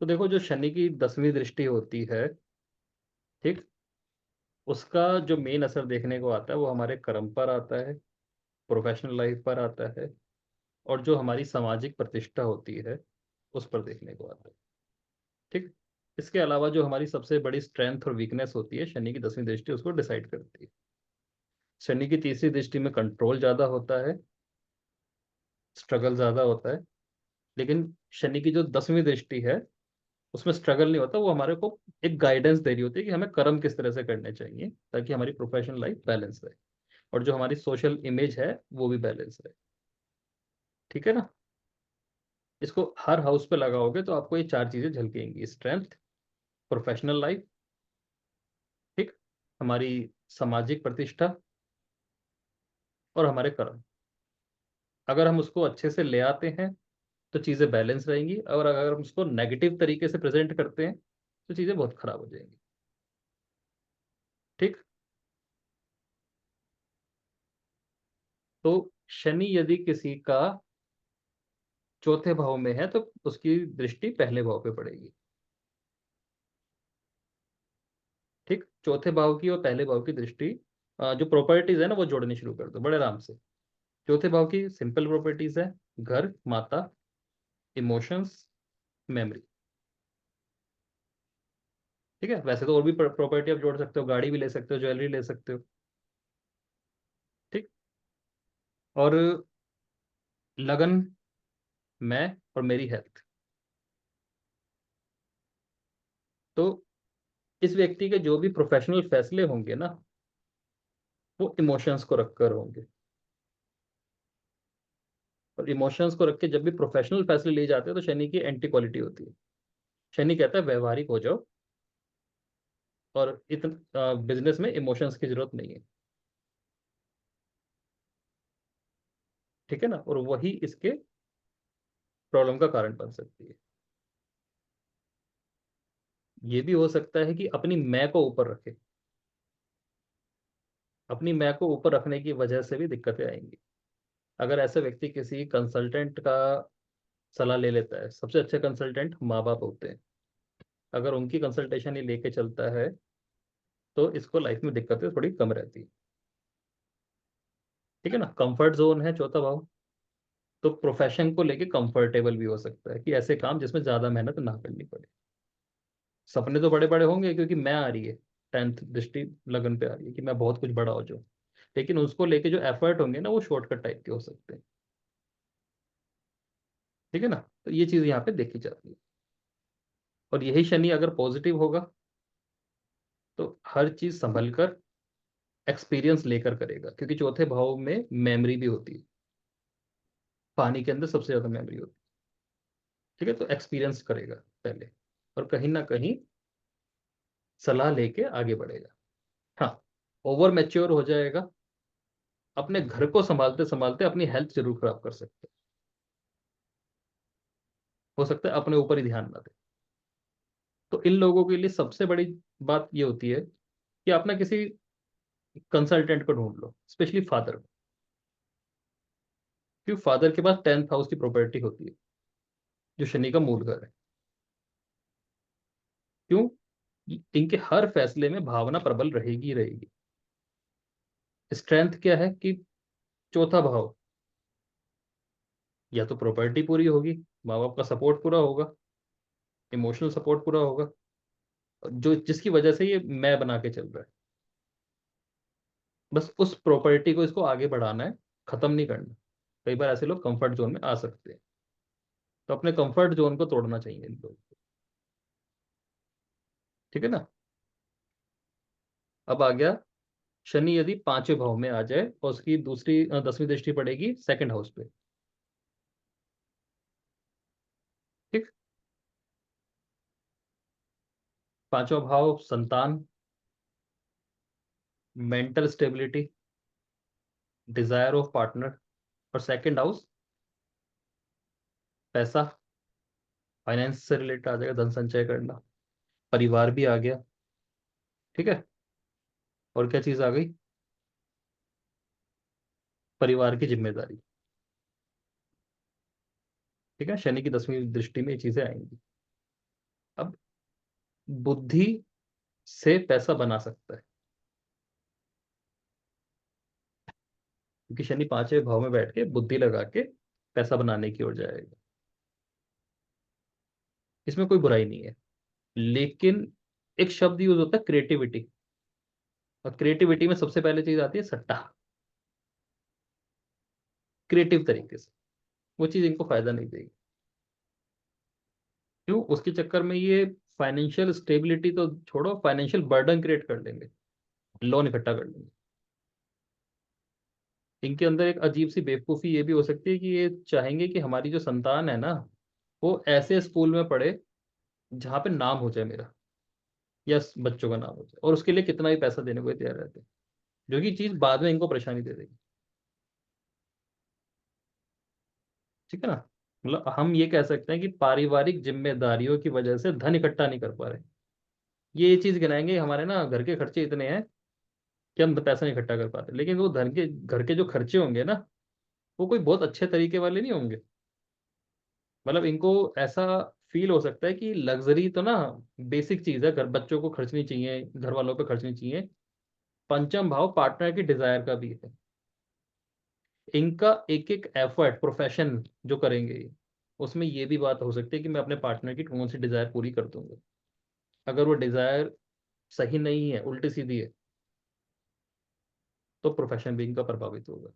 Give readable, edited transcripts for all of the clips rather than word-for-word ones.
तो देखो, जो शनि की 10वीं दृष्टि होती है, ठीक, उसका जो मेन असर देखने को आता है वो हमारे कर्म पर आता है, प्रोफेशनल लाइफ पर आता है, और जो हमारी सामाजिक प्रतिष्ठा होती है उस पर देखने को आता है। ठीक। इसके अलावा जो हमारी सबसे बड़ी स्ट्रेंथ और वीकनेस होती है, शनि की 10वीं दृष्टि उसको डिसाइड करती है। शनि की तीसरी दृष्टि में कंट्रोल ज्यादा होता है, स्ट्रगल ज्यादा होता है। लेकिन शनि की जो 10वीं दृष्टि है उसमें स्ट्रगल नहीं होता, वो हमारे को एक गाइडेंस दे रही होती है कि हमें कर्म किस तरह से करने चाहिए ताकि हमारी प्रोफेशनल लाइफ बैलेंस रहे और जो हमारी सोशल इमेज है वो भी बैलेंस रहे। ठीक है ना। इसको हर हाउस पे लगाओगे तो आपको ये चार चीजें झलकेंगी: स्ट्रेंथ, प्रोफेशनल लाइफ, ठीक, हमारी सामाजिक प्रतिष्ठा, और हमारे कर्म। अगर हम उसको अच्छे से ले आते हैं तो चीजें बैलेंस रहेंगी, और अगर हम उसको नेगेटिव तरीके से प्रेजेंट करते हैं तो चीजें बहुत खराब हो जाएंगी। ठीक। तो शनि यदि किसी का चौथे भाव में है तो उसकी दृष्टि पहले भाव पे पड़ेगी। ठीक। चौथे भाव की और पहले भाव की दृष्टि, जो प्रॉपर्टीज है ना वो जोड़नी शुरू कर दो बड़े आराम से। चौथे भाव की सिंपल प्रॉपर्टीज है: घर, माता, इमोशंस, मेमोरी। ठीक है। वैसे तो और भी प्रॉपर्टी आप जोड़ सकते हो, गाड़ी भी ले सकते हो, ज्वेलरी ले सकते हो। ठीक। और लगन, मैं, और मेरी हेल्थ। तो इस व्यक्ति के जो भी प्रोफेशनल फैसले होंगे ना वो इमोशंस को रखकर होंगे। और इमोशंस को रख के जब भी प्रोफेशनल फैसले लिए जाते हैं तो शनि की एंटी क्वालिटी होती है। शनि कहता है व्यवहारिक हो जाओ, और इतना बिजनेस में इमोशंस की जरूरत नहीं है। ठीक है ना। और वही इसके प्रॉब्लम का कारण बन सकती है। ये भी हो सकता है कि अपनी मैं को ऊपर रखे। अपनी मैं को ऊपर रखने की वजह से भी दिक्कतें आएंगी। अगर ऐसे व्यक्ति किसी कंसल्टेंट का सलाह ले लेता है, सबसे अच्छे कंसल्टेंट माँ बाप होते हैं, अगर उनकी कंसल्टेशन ये लेके चलता है तो इसको लाइफ में दिक्कतें थोड़ी कम रहती है। ठीक है ना। कंफर्ट जोन है चौथा भाव, तो प्रोफेशन को लेके कंफर्टेबल भी हो सकता है कि ऐसे काम जिसमें ज्यादा मेहनत ना करनी पड़े। सपने तो बड़े बड़े होंगे क्योंकि मैं आ रही है, 10th दृष्टि लगन पे आ रही है कि मैं बहुत कुछ बड़ा हो जाऊं। लेकिन उसको लेके जो एफर्ट होंगे ना वो शॉर्टकट टाइप के हो सकते हैं। ठीक है ना। तो ये चीज यहाँ पे देखी जाती है। और यही शनि अगर पॉजिटिव होगा तो हर चीज संभल कर एक्सपीरियंस लेकर करेगा, क्योंकि चौथे भाव में मेमोरी भी होती है। पानी के अंदर सबसे ज्यादा मेमोरी होती है। ठीक है। तो एक्सपीरियंस करेगा पहले, और कहीं ना कहीं सलाह लेके आगे बढ़ेगा। हाँ, ओवर मैच्योर हो जाएगा। अपने घर को संभालते संभालते अपनी हेल्थ जरूर खराब कर सकते हैं। हो सकता है अपने ऊपर ही ध्यान ना दे। तो इन लोगों के लिए सबसे बड़ी बात ये होती है कि आप ना किसी कंसल्टेंट को ढूंढ लो, स्पेशली फादर को। क्योंकि फादर के पास 10th हाउस की प्रॉपर्टी होती है, जो शनि का मूल घर है। क्यों? इनके हर फैसले में भावना प्रबल रहेगी ही रहेगी। स्ट्रेंथ क्या है कि चौथा भाव, या तो प्रॉपर्टी पूरी होगी, माँ बाप का सपोर्ट पूरा होगा, इमोशनल सपोर्ट पूरा होगा, जो जिसकी वजह से ये मैं बना के चल रहा है। बस उस प्रॉपर्टी को इसको आगे बढ़ाना है, खत्म नहीं करना। कई बार ऐसे लोग कंफर्ट जोन में आ सकते हैं, तो अपने कंफर्ट जोन को तोड़ना चाहिए इन लोगों को। ठीक है ना। अब आ गया शनि यदि पांचवें भाव में आ जाए और उसकी दूसरी 10वीं दृष्टि पड़ेगी सेकंड हाउस पे। ठीक। पांचवा भाव संतान, mental stability, desire of partner, और सेकंड हाउस पैसा, फाइनेंस से रिलेटेड आ जाएगा, धन संचय करना। परिवार भी आ गया। ठीक है। और क्या चीज आ गई? परिवार की जिम्मेदारी। ठीक है। शनि की 10वीं दृष्टि में ये चीजें आएंगी। अब बुद्धि से पैसा बना सकता है, क्योंकि शनि पांचवें भाव में बैठ के बुद्धि लगा के पैसा बनाने की ओर जाएगा। इसमें कोई बुराई नहीं है, लेकिन एक शब्द यूज होता है क्रिएटिविटी, और क्रिएटिविटी में सबसे पहले चीज आती है सट्टा, क्रिएटिव तरीके से। वो चीज इनको फायदा नहीं देगी। क्यों? उसके चक्कर में ये फाइनेंशियल स्टेबिलिटी तो छोड़ो, फाइनेंशियल बर्डन क्रिएट कर लेंगे, लोन इकट्ठा कर लेंगे। इनके अंदर एक अजीब सी बेवकूफ़ी ये भी हो सकती है कि ये चाहेंगे कि हमारी जो संतान है ना, वो ऐसे स्कूल में पढ़े जहाँ पे नाम हो जाए मेरा, या बच्चों का नाम हो जाए, और उसके लिए कितना भी पैसा देने को ये तैयार रहते हैं, जो कि चीज़ बाद में इनको परेशानी दे देगी। ठीक है ना? मतलब हम ये कह सकते हैं कि पारिवारिक जिम्मेदारियों की वजह से धन इकट्ठा नहीं कर पा रहे। ये चीज़ गिनाएंगे हमारे ना घर के खर्चे इतने हैं कि हम पैसा नहीं इकट्ठा कर पाते, लेकिन वो धन के घर के जो खर्चे होंगे ना, वो कोई बहुत अच्छे तरीके वाले नहीं होंगे। मतलब इनको ऐसा फील हो सकता है कि लग्जरी तो ना बेसिक चीज है, घर बच्चों को खर्चनी चाहिए, घर वालों पे खर्चनी चाहिए। पंचम भाव पार्टनर की डिजायर का भी है। इनका एक एक एफर्ट प्रोफेशन जो करेंगे ये, उसमें ये भी बात हो सकती है कि मैं अपने पार्टनर की कौन सी डिजायर पूरी कर दूंगा। अगर वो डिजायर सही नहीं है, उल्टी सीधी है, तो प्रोफेशन भी इनका प्रभावित होगा।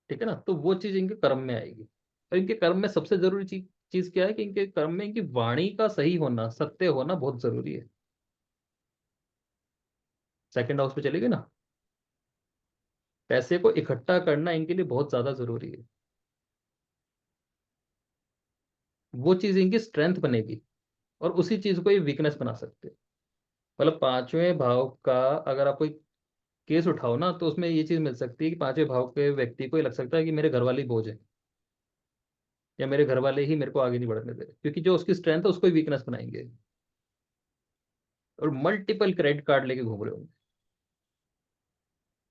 ठीक है ना? तो वो चीज इनके कर्म में आएगी। और इनके कर्म में सबसे जरूरी चीज चीज क्या है कि इनके कर्म में इनकी वाणी का सही होना, सत्य होना बहुत जरूरी है। सेकंड हाउस पे चलेगी ना, पैसे को इकट्ठा करना इनके लिए बहुत ज्यादा जरूरी है। वो चीज इनकी स्ट्रेंथ बनेगी, और उसी चीज को ये वीकनेस बना सकते हैं। मतलब पांचवें भाव का अगर आप कोई केस उठाओ ना, तो उसमें ये चीज मिल सकती है कि पांचवें भाव के व्यक्ति को ये लग सकता है कि मेरे घर वाले ही बोझ है, या मेरे घर वाले ही मेरे को आगे नहीं बढ़ने दे रहे, क्योंकि जो उसकी स्ट्रेंथ है उसको ही वीकनेस बनाएंगे। और मल्टीपल क्रेडिट कार्ड लेके घूम रहे होंगे।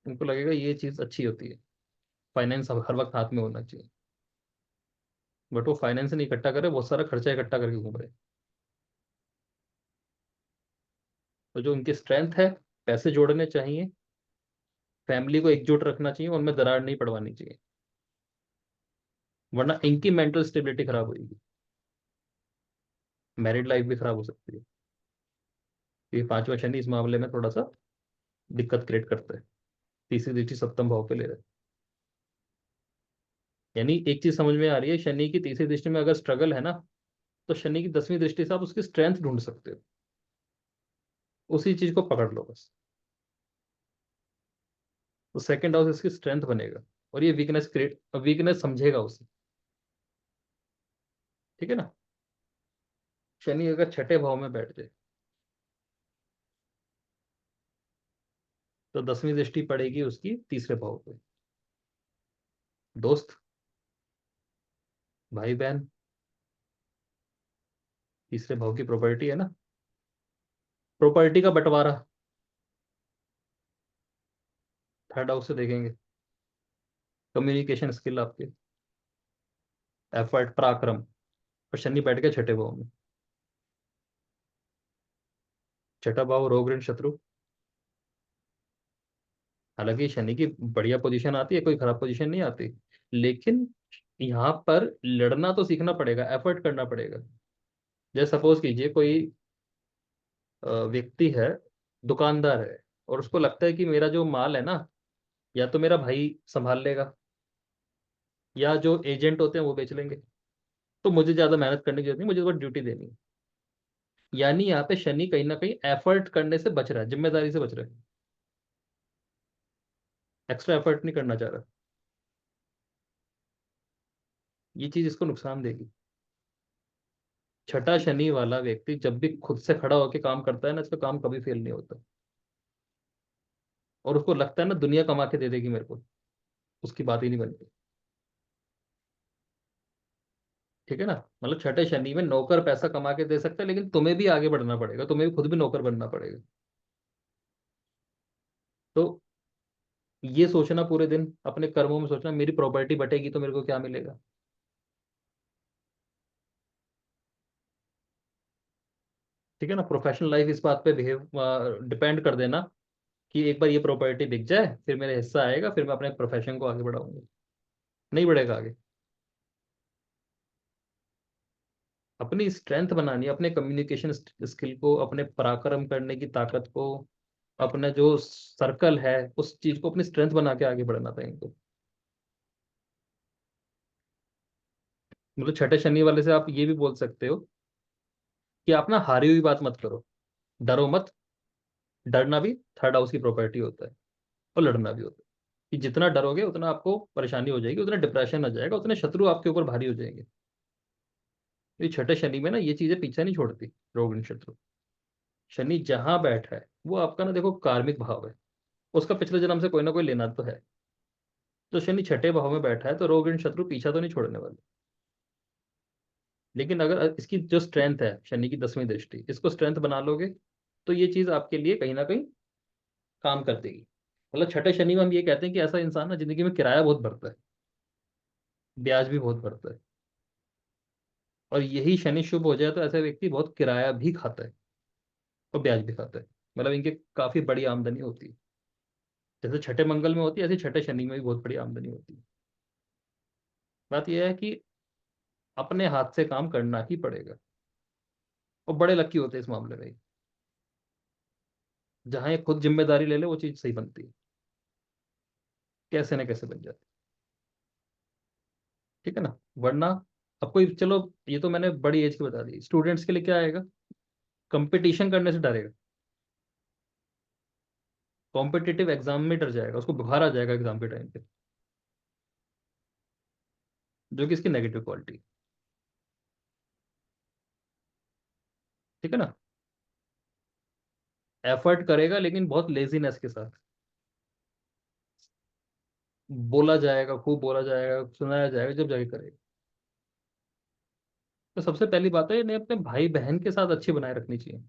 उनको लगेगा ये चीज अच्छी होती है, फाइनेंस हर वक्त हाथ में होना चाहिए। बट वो फाइनेंस नहीं इकट्ठा कर रहे, बहुत सारा खर्चा इकट्ठा करके घूम रहे हैं। तो जो उनकी स्ट्रेंथ है, पैसे जोड़ने चाहिए, फैमिली को एकजुट रखना चाहिए, उनमें दरार नहीं पड़वानी चाहिए, वरना इनकी मेंटल स्टेबिलिटी खराब होगी। मैरिड लाइफ भी खराब हो सकती है। ये पांचवा शनि इस मामले में थोड़ा सा दिक्कत क्रिएट करता है। तीसरी दृष्टि सप्तम भाव पे ले रहे हैं। यानी एक चीज समझ में आ रही है, शनि की तीसरी दृष्टि में अगर स्ट्रगल है ना, तो शनि की 10वीं दृष्टि से आप उसकी स्ट्रेंथ ढूंढ सकते हो। उसी चीज को पकड़ लो बस। तो सेकंड हाउस इसकी स्ट्रेंथ बनेगा, और ये वीकनेस समझेगा उसे। ठीक है ना? शनि अगर छठे भाव में बैठ जाए, तो 10वीं दृष्टि पड़ेगी उसकी तीसरे भाव पे। दोस्त, भाई बहन, तीसरे भाव की प्रॉपर्टी है ना, प्रॉपर्टी का बंटवारा थर्ड हाउस से देखेंगे। कम्युनिकेशन स्किल आपके, एफर्ट, पराक्रम। और शनि बैठ के छठे भाव में। छठा भाव रोग ऋण शत्रु। हालांकि शनि की बढ़िया पोजीशन आती है, कोई खराब पोजीशन नहीं आती, लेकिन यहाँ पर लड़ना तो सीखना पड़ेगा, एफर्ट करना पड़ेगा। जैसे सपोज कीजिए कोई व्यक्ति है, दुकानदार है, और उसको लगता है कि मेरा जो माल है ना, या तो मेरा भाई संभाल लेगा, या जो एजेंट होते हैं वो बेच लेंगे, तो मुझे ज्यादा मेहनत करने की जरूरत नहीं, मुझे बस ड्यूटी देनी है। यानी यहाँ पे शनि कहीं ना कहीं एफर्ट करने से बच रहा है, जिम्मेदारी से बच रहा है, एक्स्ट्रा एफर्ट नहीं करना चाह रहा। ये चीज इसको नुकसान देगी। छठा शनि वाला व्यक्ति जब भी खुद से खड़ा होकर काम करता है ना, इसका काम कभी फेल नहीं होता। और उसको लगता है ना दुनिया कमा के दे देगी मेरे को, उसकी बात ही नहीं बनती। ठीक है ना? मतलब छठे शनि में नौकर पैसा कमा के दे सकता है, लेकिन तुम्हें भी आगे बढ़ना पड़ेगा, तुम्हें भी खुद भी नौकर बनना पड़ेगा। तो ये सोचना पूरे दिन अपने कर्मों में सोचना, मेरी प्रॉपर्टी बटेगी तो मेरे को क्या मिलेगा। ठीक है ना, प्रोफेशनल लाइफ इस बात पे बिहेव डिपेंड कर देना कि एक बार ये प्रॉपर्टी बिक जाए फिर मेरा हिस्सा आएगा, फिर मैं अपने प्रोफेशन को आगे बढ़ाऊंगा। नहीं बढ़ेगा आगे। अपनी स्ट्रेंथ बनानी है, अपने कम्युनिकेशन स्किल को, अपने पराक्रम करने की ताकत को, अपना जो सर्कल है उस चीज को अपनी स्ट्रेंथ बना के आगे बढ़ना था इनको। मतलब छठे शनि वाले से आप ये भी बोल सकते हो कि आप ना हारी हुई बात मत करो, डरो मत। डरना भी थर्ड हाउस की प्रॉपर्टी होता है, और लड़ना भी होता है। कि जितना डरोगे उतना आपको परेशानी हो जाएगी, उतना डिप्रेशन आ जाएगा, उतने शत्रु आपके ऊपर भारी हो जाएंगे। तो ये छठे शनि में ना ये चीजें पीछे नहीं छोड़ती, रोग ऋण शत्रु। शनि जहां बैठा है वो आपका ना देखो कार्मिक भाव है, उसका पिछले जन्म से कोई ना कोई लेना तो है। तो शनि छठे भाव में बैठा है तो रोग ऋण शत्रु पीछा तो नहीं छोड़ने वाले। लेकिन अगर इसकी जो स्ट्रेंथ है, शनि की 10वीं दृष्टि, इसको स्ट्रेंथ बना लोगे तो ये चीज आपके लिए कहीं ना कहीं काम कर देगी। मतलब छठे शनि में हम ये कहते हैं कि ऐसा इंसान ना जिंदगी में किराया बहुत भरता है, ब्याज भी बहुत भरता है। और यही शनि शुभ हो जाए तो ऐसा व्यक्ति बहुत किराया भी खाता है और ब्याज भी खाता है। मतलब इनके काफी बड़ी आमदनी होती है। जैसे छठे मंगल में होती है ऐसे छठे शनि में भी बहुत बड़ी आमदनी होती है। बात यह है कि अपने हाथ से काम करना ही पड़ेगा। और बड़े लकी होते हैं इस मामले में। जहां ये खुद जिम्मेदारी ले ले वो चीज सही बनती है, कैसे ना कैसे बन जाती है। ठीक है ना। वरना अब कोई, चलो ये तो मैंने बड़ी एज की बता दी, स्टूडेंट्स के लिए क्या आएगा? कंपटीशन करने से डरेगा, कॉम्पिटिटिव एग्जाम में डर जाएगा, उसको बुखार आ जाएगा एग्जाम के टाइम पे, जो कि इसकी नेगेटिव क्वालिटी। ठीक है ना। एफर्ट करेगा लेकिन बहुत लेजीनेस के साथ। बोला जाएगा, खूब बोला जाएगा, सुनाया जाएगा, जब जाके करेगा। तो सबसे पहली बात है इन्हें अपने भाई बहन के साथ अच्छी बनाए रखनी चाहिए।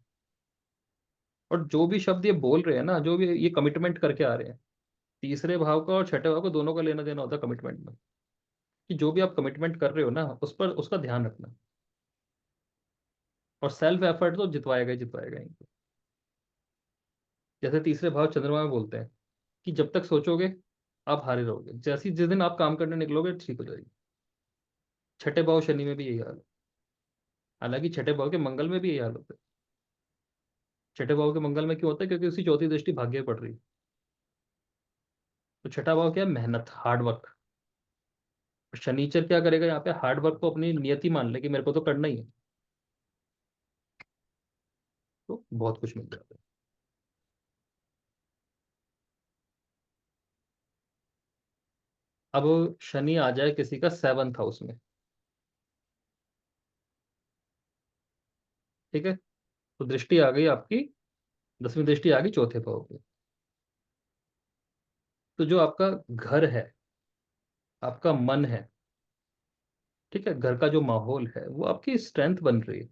और जो भी शब्द ये बोल रहे हैं ना, जो भी ये कमिटमेंट करके आ रहे हैं, तीसरे भाव का और छठे भाव का दोनों का लेना देना होता है कमिटमेंट में। कि जो भी आप कमिटमेंट कर रहे हो ना उस पर उसका ध्यान रखना। और सेल्फ एफर्ट तो जितवाएगा ही जितवाएगा इनको। जैसे तीसरे भाव चंद्रमा में बोलते हैं कि जब तक सोचोगे आप हारे रहोगे, जैसे जिस दिन आप काम करने निकलोगे ठीक हो जाएगी। छठे भाव शनि में भी यही हाल है। हालांकि छठे भाव के मंगल में भी यही हाल होता है। छठे भाव के मंगल में क्यों होता है? क्योंकि उसकी चौथी दृष्टि भाग्य पे पड़ रही है। तो छठा भाव क्या है? मेहनत, हार्ड वर्क। शनिचर क्या करेगा यहाँ पे? हार्ड वर्क को अपनी नियति मान ले कि मेरे को तो करना ही है, तो बहुत कुछ मिल जाता है। अब शनि आ जाए किसी का 7th हाउस में, ठीक है, तो दृष्टि आ गई आपकी, 10वीं दृष्टि आ गई चौथे भाव पे। तो जो आपका घर है, आपका मन है, ठीक है, घर का जो माहौल है वो आपकी स्ट्रेंथ बन रही है।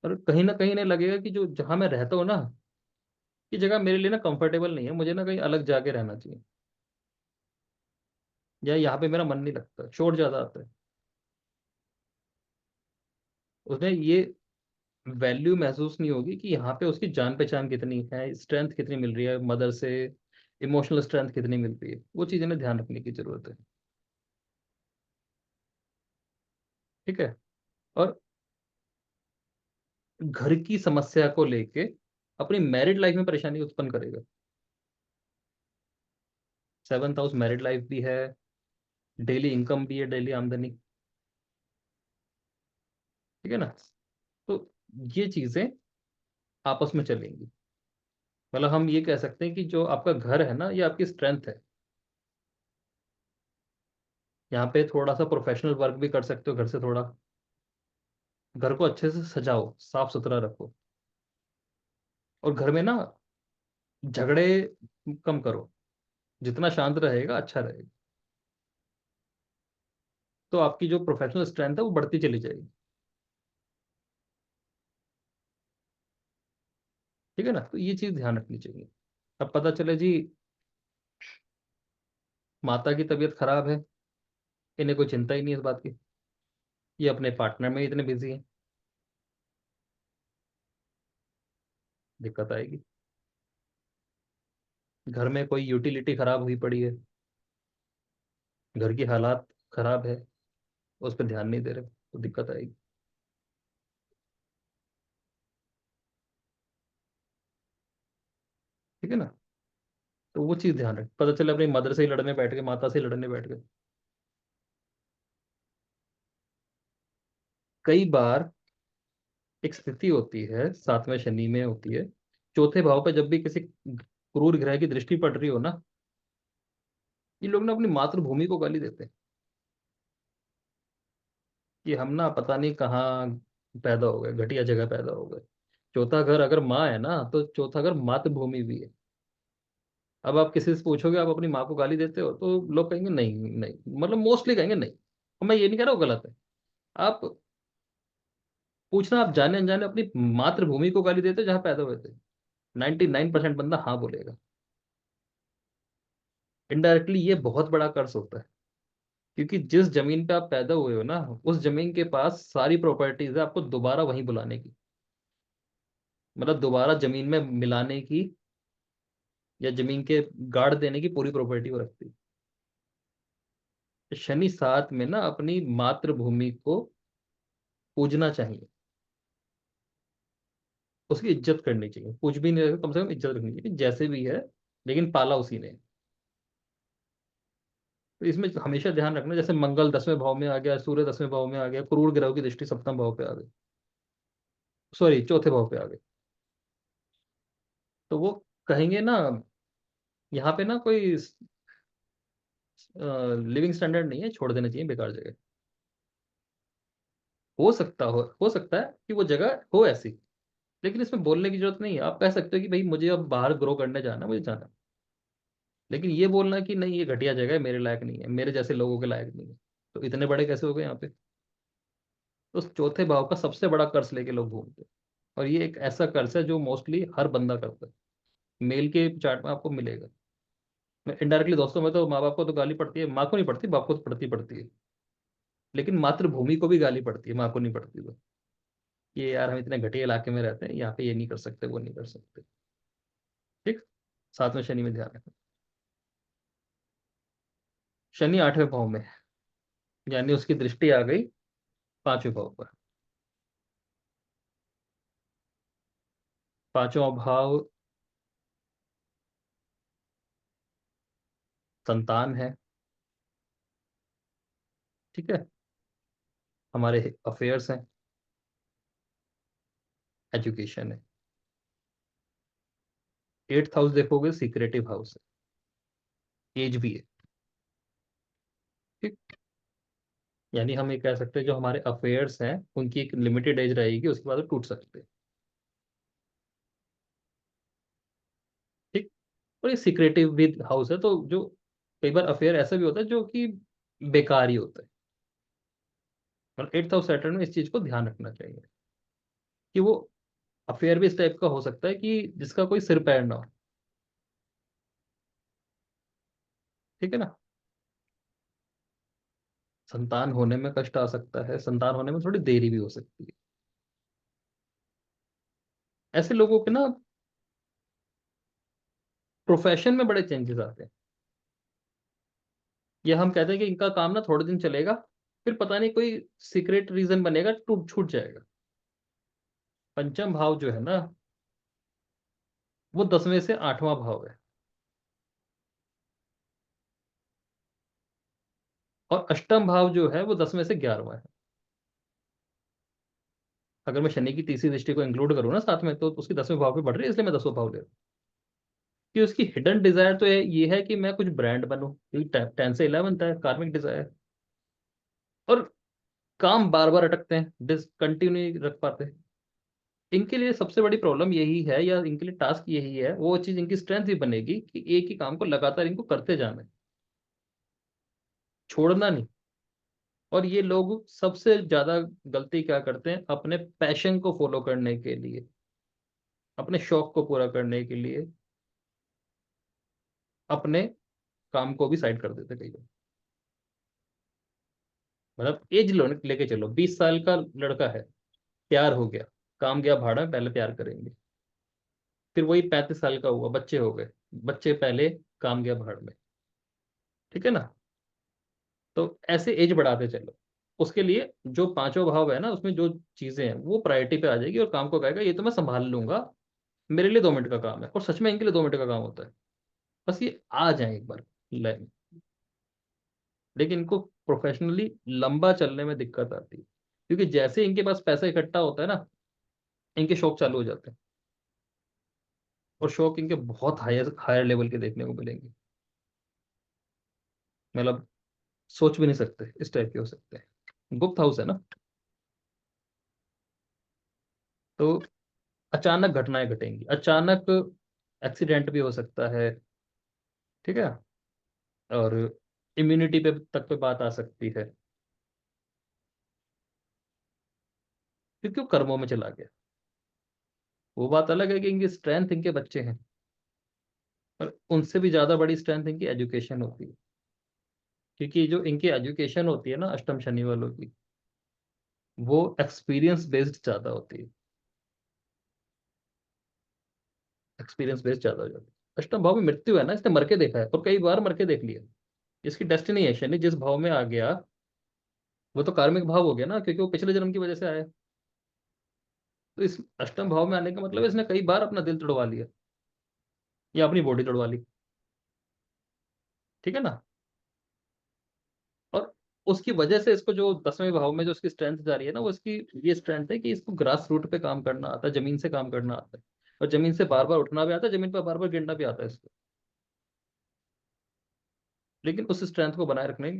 और कहीं ना कहीं इन्हें लगेगा कि जो जहां मैं रहता हूँ ना, ये जगह मेरे लिए ना कंफर्टेबल नहीं है, मुझे ना कहीं अलग जाके रहना चाहिए, या यहाँ पे मेरा मन नहीं लगता, शोर ज्यादा आता है। उसमें ये वैल्यू महसूस नहीं होगी कि यहाँ पे उसकी जान पहचान कितनी है, स्ट्रेंथ कितनी मिल रही है मदर से, इमोशनल स्ट्रेंथ कितनी मिल रही है, वो चीज़ इन्हें ध्यान रखने की जरूरत है। ठीक है। और घर की समस्या को लेके अपनी मैरिड लाइफ में परेशानी उत्पन्न करेगा। 7th हाउस मैरिड लाइफ भी है, डेली इनकम भी है, डेली आमदनी। ठीक है ना। तो ये चीजें आपस में चलेंगी। मतलब हम ये कह सकते हैं कि जो आपका घर है ना ये आपकी स्ट्रेंथ है। यहाँ पे थोड़ा सा प्रोफेशनल वर्क भी कर सकते हो घर से थोड़ा। घर को अच्छे से सजाओ, साफ सुथरा रखो। और घर में ना झगड़े कम करो, जितना शांत रहेगा अच्छा रहेगा। तो आपकी जो प्रोफेशनल स्ट्रेंथ है वो बढ़ती चली जाएगी। ठीक है ना। तो ये चीज ध्यान रखनी चाहिए। अब पता चले जी माता की तबीयत खराब है, इन्हें कोई चिंता ही नहीं है इस बात की। ये अपने पार्टनर में इतने बिजी हैं, दिक्कत आएगी। घर में कोई यूटिलिटी खराब हुई पड़ी है, घर की हालात खराब है, उस पर ध्यान नहीं दे रहे, तो दिक्कत आएगी। ठीक है ना। तो वो चीज़ ध्यान रख, पता चले अपनी मदर से ही लड़ने बैठ गए, माता से ही लड़ने बैठ गए। कई बार एक स्थिति होती है, सातवें शनि में होती है, चौथे भाव पे जब भी किसी क्रूर ग्रह की दृष्टि पड़ रही हो ना, ये लोग ना अपनी मातृभूमि को गाली देते हैं कि हम ना पता नहीं कहाँ पैदा हो गए, घटिया जगह पैदा हो गए। चौथा घर अगर माँ है ना, तो चौथा घर मातृभूमि भी है। अब आप किसी से पूछोगे आप अपनी माँ को गाली देते हो, तो लोग कहेंगे नहीं नहीं, मतलब मोस्टली कहेंगे नहीं। और मैं ये नहीं कह रहा हूँ गलत है। आप पूछना, आप जाने अनजाने अपनी मातृभूमि को गाली देते हो जहाँ पैदा हुए थे, 99% बंदा हाँ बोलेगा। इनडायरेक्टली ये बहुत बड़ा कर्ज होता है, क्योंकि जिस जमीन पे आप पैदा हुए हो ना, उस जमीन के पास सारी प्रॉपर्टीज है आपको दोबारा वहीं बुलाने की, मतलब दोबारा जमीन में मिलाने की, या जमीन के गाड़ देने की पूरी प्रॉपर्टी वो रखती है। शनि साथ में ना अपनी मातृभूमि को पूजना चाहिए, उसकी इज्जत करनी चाहिए, कुछ भी नहीं, कम से कम इज्जत रखनी चाहिए जैसे भी है, लेकिन पाला उसी ने। तो इसमें हमेशा ध्यान रखना, जैसे मंगल 10वें भाव में आ गया, सूर्य 10वें भाव में आ गया, क्रूर ग्रहों की दृष्टि सप्तम भाव पे आ गई, सॉरी चौथे भाव पे आ गई, तो वो कहेंगे ना, यहाँ पे ना कोई लिविंग स्टैंडर्ड नहीं है, छोड़ देना चाहिए बेकार जगह। हो सकता है कि वो जगह हो ऐसी, लेकिन इसमें बोलने की जरूरत नहीं है। आप कह सकते हो कि भाई मुझे अब बाहर ग्रो करने जाना है, मुझे जाना है। लेकिन ये बोलना कि नहीं ये घटिया जगह है, मेरे लायक नहीं है, मेरे जैसे लोगों के लायक नहीं है, तो इतने बड़े कैसे हो गए यहाँ पे। तो उस चौथे भाव का सबसे बड़ा कर्ज लेके लोग घूमते हैं, और ये एक ऐसा कर्ज है जो मोस्टली हर बंदा करता है, मेल के चार्ट में आपको मिलेगा। मैं इनडायरेक्टली दोस्तों में तो माँ बाप को तो गाली पड़ती है, माँ को नहीं पड़ती, बाप को तो पड़ती पड़ती है, लेकिन मातृभूमि को भी गाली पड़ती है, माँ को नहीं पड़ती। तो ये यार हम इतने घटिया इलाके में रहते हैं, यहाँ पे ये नहीं कर सकते, वो नहीं कर सकते। ठीक। सातवें शनि में ध्यान रखना। शनि 8वें भाव में है, यानी उसकी दृष्टि आ गई 5वें भाव पर। 5वां भाव संतान है। ठीक है। हमारे अफेयर्स हैं, एजुकेशन है। 8th हाउस देखोगे सीक्रेटिव हाउस है, एज भी है। ठीक। यानी हम ये कह सकते हैं जो हमारे अफेयर्स हैं उनकी एक लिमिटेड एज रहेगी, उसके बाद वो टूट सकते हैं। ठीक। और ये सीक्रेटिव भी हाउस है, तो जो कई बार अफेयर ऐसा भी होता है जो कि बेकार ही होता है। और 8th हाउस सैटर्न में इस चीज को ध्यान रखना चाहिए कि वो अफेयर भी इस टाइप का हो सकता है कि जिसका कोई सिर पैर ना हो। ठीक है ना। संतान होने में कष्ट आ सकता है, संतान होने में थोड़ी देरी भी हो सकती है। ऐसे लोगों के ना प्रोफेशन में बड़े चेंजेस आते हैं। ये हम कहते हैं कि इनका काम ना थोड़े दिन चलेगा, फिर पता नहीं कोई सीक्रेट रीजन बनेगा, टूट छूट जाएगा। पंचम भाव जो है ना, वो 10वें से 8वां भाव है, और अष्टम भाव जो है वो 10वें से 11वां है। अगर मैं शनि की तीसरी दृष्टि को इंक्लूड करूँ ना साथ में, तो उसकी 10वें भाव पे बढ़ रही है, इसलिए मैं 10वां भाव ले रहा हूँ। कि उसकी हिडन डिजायर तो ये है कि मैं कुछ ब्रांड बनूं, क्योंकि 10 से 11 है कार्मिक डिजायर। और काम बार बार अटकते हैं, डिसकंटिन्यू नहीं रख पाते। इनके लिए सबसे बड़ी प्रॉब्लम यही है, या इनके लिए टास्क यही है, वो चीज इनकी स्ट्रेंथ ही बनेगी कि एक ही काम को लगातार इनको करते जाना है, छोड़ना नहीं। और ये लोग सबसे ज्यादा गलती क्या करते हैं, अपने पैशन को फॉलो करने के लिए, अपने शौक को पूरा करने के लिए अपने काम को भी साइड कर देते कई लोग। मतलब एज लेके चलो, 20 साल का लड़का है, प्यार हो गया, काम गया भाड़ा में, पहले प्यार करेंगे। फिर वही 35 साल का हुआ, बच्चे हो गए, बच्चे पहले, काम गया भाड़ में। ठीक है ना। तो ऐसे एज बढ़ाते चलो। उसके लिए जो पांचों भाव है ना, उसमें जो चीजें हैं वो प्रायोरिटी पे आ जाएगी, और काम को कहेगा ये तो मैं संभाल लूंगा, मेरे लिए 2 मिनट का काम है, और सच में इनके लिए 2 मिनट का काम होता है। बस ये आ जाए एक बार लाइन। लेकिन इनको प्रोफेशनली लंबा चलने में दिक्कत आती है, क्योंकि जैसे इनके पास पैसा इकट्ठा होता है ना, इनके शौक चालू हो जाते हैं। और शौक इनके बहुत हायर हायर लेवल के देखने को मिलेंगे। मतलब सोच भी नहीं सकते इस टाइप के हो सकते हैं। गुप्त हाउस है ना। तो अचानक घटनाएं घटेंगी, अचानक एक्सीडेंट भी हो सकता है। ठीक है। और इम्यूनिटी पे तक पे बात आ सकती है, क्योंकि वो कर्मों में चला गया। वो बात अलग है कि इनकी स्ट्रेंथ इनके बच्चे हैं, पर उनसे भी ज्यादा बड़ी स्ट्रेंथ इनकी एजुकेशन होती है। क्योंकि जो इनकी एजुकेशन होती है ना अष्टम शनि वालों की, वो एक्सपीरियंस बेस्ड ज्यादा होती है। एक्सपीरियंस बेस्ड ज्यादा हो जाती है। अष्टम भाव में मृत्यु है ना, इसने मर के देखा है, और कई बार मर के देख लिया। इसकी डेस्टिनी है, शनि जिस भाव में आ गया, वो तो कार्मिक भाव हो गया ना, क्योंकि वो पिछले जन्म की वजह से आया। तो इस अष्टम भाव में आने का मतलब है इसने कई बार अपना दिल तोड़वा लिया, या अपनी बॉडी तोड़वा ली। ठीक है ना। और उसकी वजह से इसको जो 10वें भाव में जो उसकी स्ट्रेंथ जा रही है ना, वो इसकी ये स्ट्रेंथ है कि इसको ग्रास रूट पे काम करना आता है, जमीन से काम करना आता है, और जमीन से बार बार उठना भी आता है, जमीन पर बार बार गिरना भी आता है इसको। लेकिन उस स्ट्रेंथ को बनाए रखने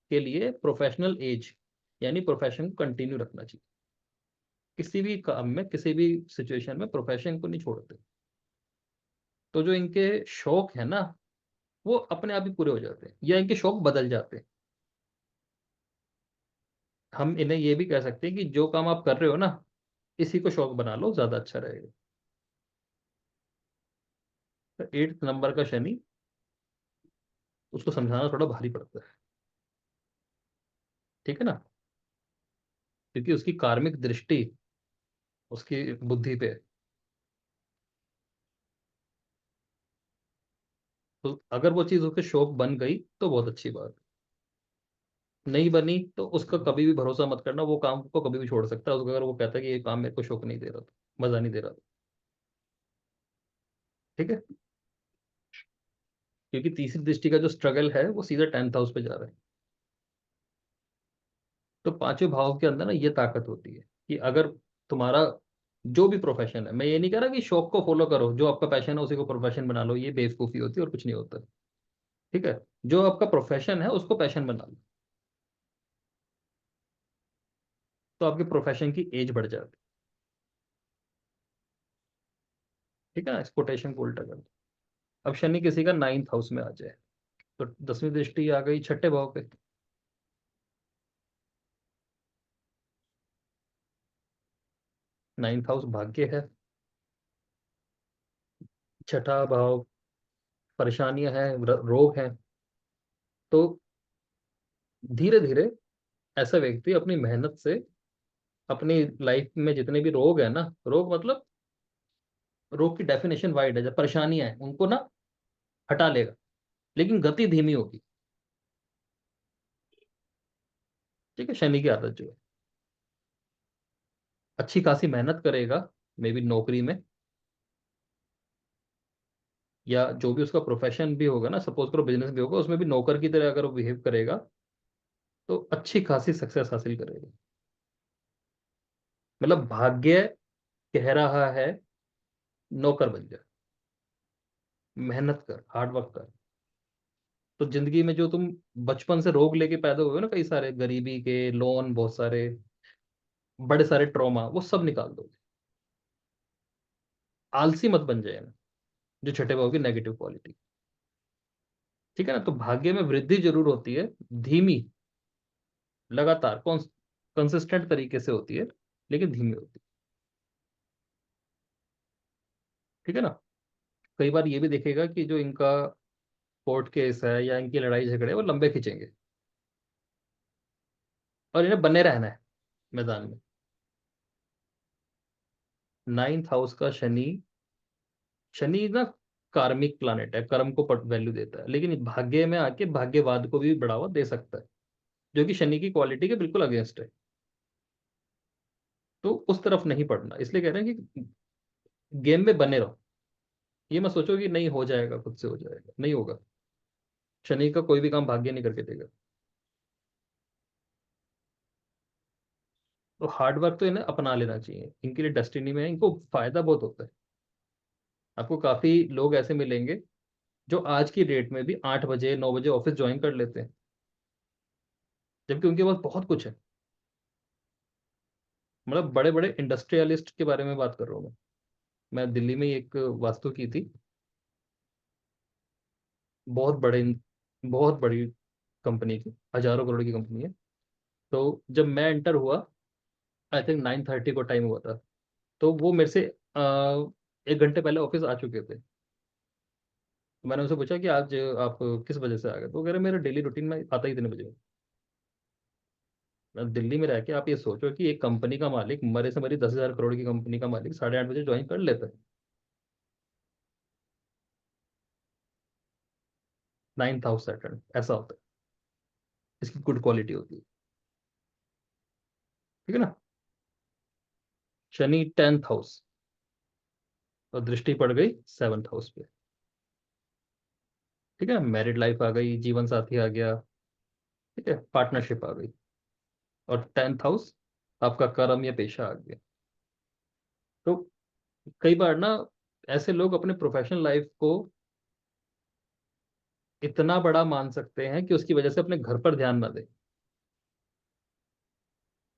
के लिए प्रोफेशनल एज, यानी प्रोफेशन को कंटिन्यू रखना चाहिए। किसी भी काम में, किसी भी सिचुएशन में प्रोफेशन को नहीं छोड़ते। तो जो इनके शौक है ना, वो अपने आप ही पूरे हो जाते हैं, या इनके शौक बदल जाते हैं। हम इन्हें ये भी कह सकते हैं कि जो काम आप कर रहे हो ना, इसी को शौक बना लो, ज्यादा अच्छा रहेगा। तो 8 नंबर का शनि, उसको समझाना थोड़ा भारी पड़ता है। ठीक है ना। क्योंकि उसकी कार्मिक दृष्टि उसकी बुद्धि पे है। तो अगर वो चीज उसके शौक बन गई तो बहुत अच्छी बात। नहीं बनी तो उसका कभी भी भरोसा मत करना, वो काम को कभी भी छोड़ सकता है उसको, अगर वो कहता है कि ये काम मेरे को शौक नहीं दे रहा था, मजा नहीं दे रहा था। ठीक है। क्योंकि तीसरी दृष्टि का जो स्ट्रगल है वो सीधा 10th हाउस पे जा रहा है। तो पांचवें भाव के अंदर ना ये ताकत होती है कि अगर तुम्हारा जो भी प्रोफेशन है, मैं ये नहीं कह रहा कि शौक को फॉलो करो, जो आपका पैशन है उसी को प्रोफेशन बना लो, ये बेवकूफी होती है और कुछ नहीं होता। ठीक है। जो आपका प्रोफेशन है उसको पैशन बना लो, तो आपके प्रोफेशन की एज बढ़ जाती है। ठीक है ना, इस कोटेशन को उल्टा कर दो। अब शनि किसी का 9th हाउस में आ जाए, तो 10वीं दृष्टि आ गई छठे भाव पे। 9th हाउस भाग्य है, छठा भाव परेशानियां हैं, रोग हैं। तो धीरे धीरे ऐसा व्यक्ति अपनी मेहनत से अपनी लाइफ में जितने भी रोग है ना, रोग मतलब रोग की डेफिनेशन वाइड है, जब परेशानियां हैं उनको ना हटा लेगा, लेकिन गति धीमी होगी। ठीक है, शनि की आदत जो है, अच्छी खासी मेहनत करेगा, मे बी नौकरी में, या जो भी उसका प्रोफेशन भी होगा ना, सपोज करो बिजनेस भी होगा, उसमें भी नौकर की तरह अगर वो बिहेव करेगा, तो अच्छी खासी सक्सेस हासिल करेगा। मतलब भाग्य कह रहा है नौकर बन जा, मेहनत कर, हार्ड वर्क कर। तो जिंदगी में जो तुम बचपन से रोग लेके पैदा हुए हो ना, कई सारे गरीबी के लोन, बहुत सारे बड़े सारे ट्रॉमा, वो सब निकाल दो। आलसी मत बन जाए ना, जो छठे भाव की नेगेटिव क्वालिटी। ठीक है ना। तो भाग्य में वृद्धि जरूर होती है, धीमी, लगातार कंसिस्टेंट तरीके से होती है, लेकिन धीमी होती है। ठीक है ना। कई बार ये भी देखेगा कि जो इनका कोर्ट केस है या इनकी लड़ाई झगड़े वो लंबे खिंचेंगे। और इन्हें बने रहना है मैदान में। 9th हाउस का शनि, शनि ना कार्मिक प्लानेट है, कर्म को वैल्यू देता है, लेकिन भाग्य में आके भाग्यवाद को भी बढ़ावा दे सकता है, जो कि शनि की क्वालिटी के बिल्कुल अगेंस्ट है। तो उस तरफ नहीं पड़ना, इसलिए कह रहे हैं कि गेम में बने रहो। ये मत सोचो कि नहीं हो जाएगा, खुद से हो जाएगा, नहीं होगा। शनि का कोई भी काम भाग्य नहीं करके देगा। तो हार्ड वर्क तो इन्हें अपना लेना चाहिए, इनके लिए डेस्टिनी में है, इनको फायदा बहुत होता है। आपको काफी लोग ऐसे मिलेंगे जो आज की डेट में भी 8 बजे 9 बजे ऑफिस ज्वाइन कर लेते हैं, जबकि उनके पास बहुत कुछ है। मतलब बड़े बड़े इंडस्ट्रियलिस्ट के बारे में बात कर रहा हूँ मैं दिल्ली में ही एक वास्तु की थी, बहुत बड़े, बहुत बड़ी कंपनी की, हजारों करोड़ की कंपनी है। तो जब मैं एंटर हुआ, आई थिंक 9:30 को टाइम हुआ था, तो वो मेरे से 1 घंटे पहले ऑफिस आ चुके थे। तो मैंने उनसे पूछा कि आज आप किस वजह से आ गए, तो वो कह रहे मेरे डेली रूटीन में आता ही 3 बजे हूँ। मैं दिल्ली में रह के आप ये सोचो कि एक कंपनी का मालिक, मरे से मरी 10,000 करोड़ की कंपनी का मालिक 8:30 बजे ज्वाइन कर लेता है। 9th हाउस सैटर्न ऐसा होता है, इसकी गुड क्वालिटी होती है। ठीक है ना। शनि 10th हाउस, और दृष्टि पड़ गई 7th हाउस पे। ठीक है, मैरिड लाइफ आ गई, जीवन साथी आ गया, ठीक है, पार्टनरशिप आ गई। और 10th हाउस आपका कर्म या पेशा आ गया। तो कई बार ना ऐसे लोग अपने प्रोफेशनल लाइफ को इतना बड़ा मान सकते हैं कि उसकी वजह से अपने घर पर ध्यान ना दे,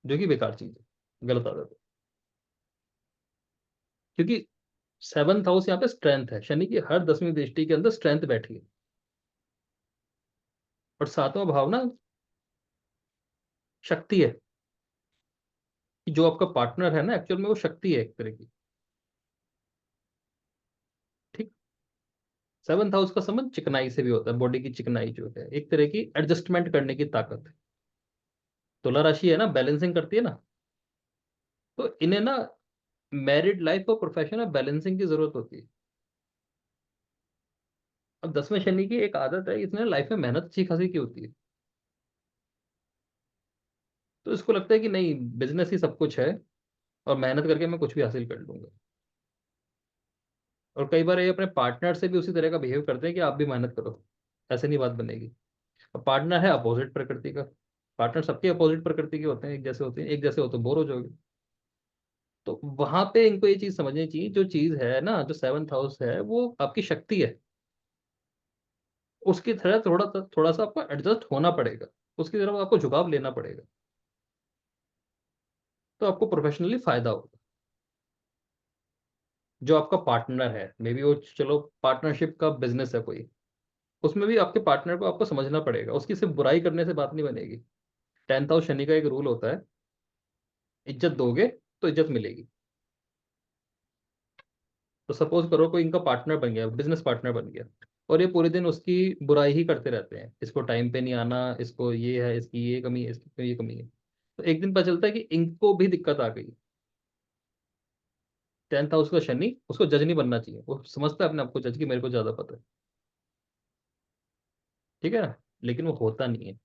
जो कि बेकार चीज है, गलत आदत है। क्योंकि 7th हाउस यहाँ पे स्ट्रेंथ है, शनि की हर 10वीं दृष्टि के अंदर स्ट्रेंथ बैठी है। और 7वां भाव ना शक्ति है, कि जो आपका पार्टनर है ना, एक्चुअल में वो शक्ति है एक तरह की। ठीक। 7th हाउस का संबंध चिकनाई से भी होता है, बॉडी की चिकनाई जो है एक तरह की एडजस्टमेंट करने की ताकत है। तुला राशि है ना, बैलेंसिंग करती है ना। तो इन्हें ना मैरिड लाइफ और प्रोफेशन में बैलेंसिंग की जरूरत होती है। अब 10वें शनि की एक आदत है, इसने लाइफ में मेहनत अच्छी खासी की होती है। तो इसको लगता है कि नहीं, बिजनेस ही सब कुछ है, और मेहनत करके मैं कुछ भी हासिल कर लूंगा। और कई बार ये अपने पार्टनर से भी उसी तरह का बिहेव करते हैं कि आप भी मेहनत करो, ऐसे नहीं बात बनेगी। और पार्टनर है अपोजिट प्रकृति का। पार्टनर सबके अपोजिट प्रकृति के होते हैं, एक जैसे होते हैं, एक जैसे हो तो बोर हो जाओगे। तो वहां पे इनको ये चीज समझनी चाहिए, जो चीज है ना, जो 7th हाउस है वो आपकी शक्ति है, उसकी तरह थोड़ा सा आपको एडजस्ट होना पड़ेगा, उसकी तरफ आपको झुकाव लेना पड़ेगा। तो आपको प्रोफेशनली फायदा होगा। जो आपका पार्टनर है, मे बी वो, चलो पार्टनरशिप का बिजनेस है कोई, उसमें भी आपके पार्टनर को आपको समझना पड़ेगा, उसकी सिर्फ बुराई करने से बात नहीं बनेगी। 10th हाउस शनि का एक रूल होता है, इज्जत दोगे तो इज्जत मिलेगी। तो सपोज करो कोई इनका पार्टनर बन गया, बिजनेस पार्टनर बन गया, और ये पूरे दिन उसकी बुराई ही करते रहते हैं, इसको टाइम पे नहीं आना, इसको ये है, इसकी ये कमी है, इसकी ये कमी है। तो एक दिन पता चलता है कि इनको भी दिक्कत आ गई। 10th हाउस का शनि उसको जज नहीं बनना चाहिए, वो समझता है अपने आप को जज की, मेरे को ज्यादा पता है। ठीक है ना। लेकिन वो होता नहीं है।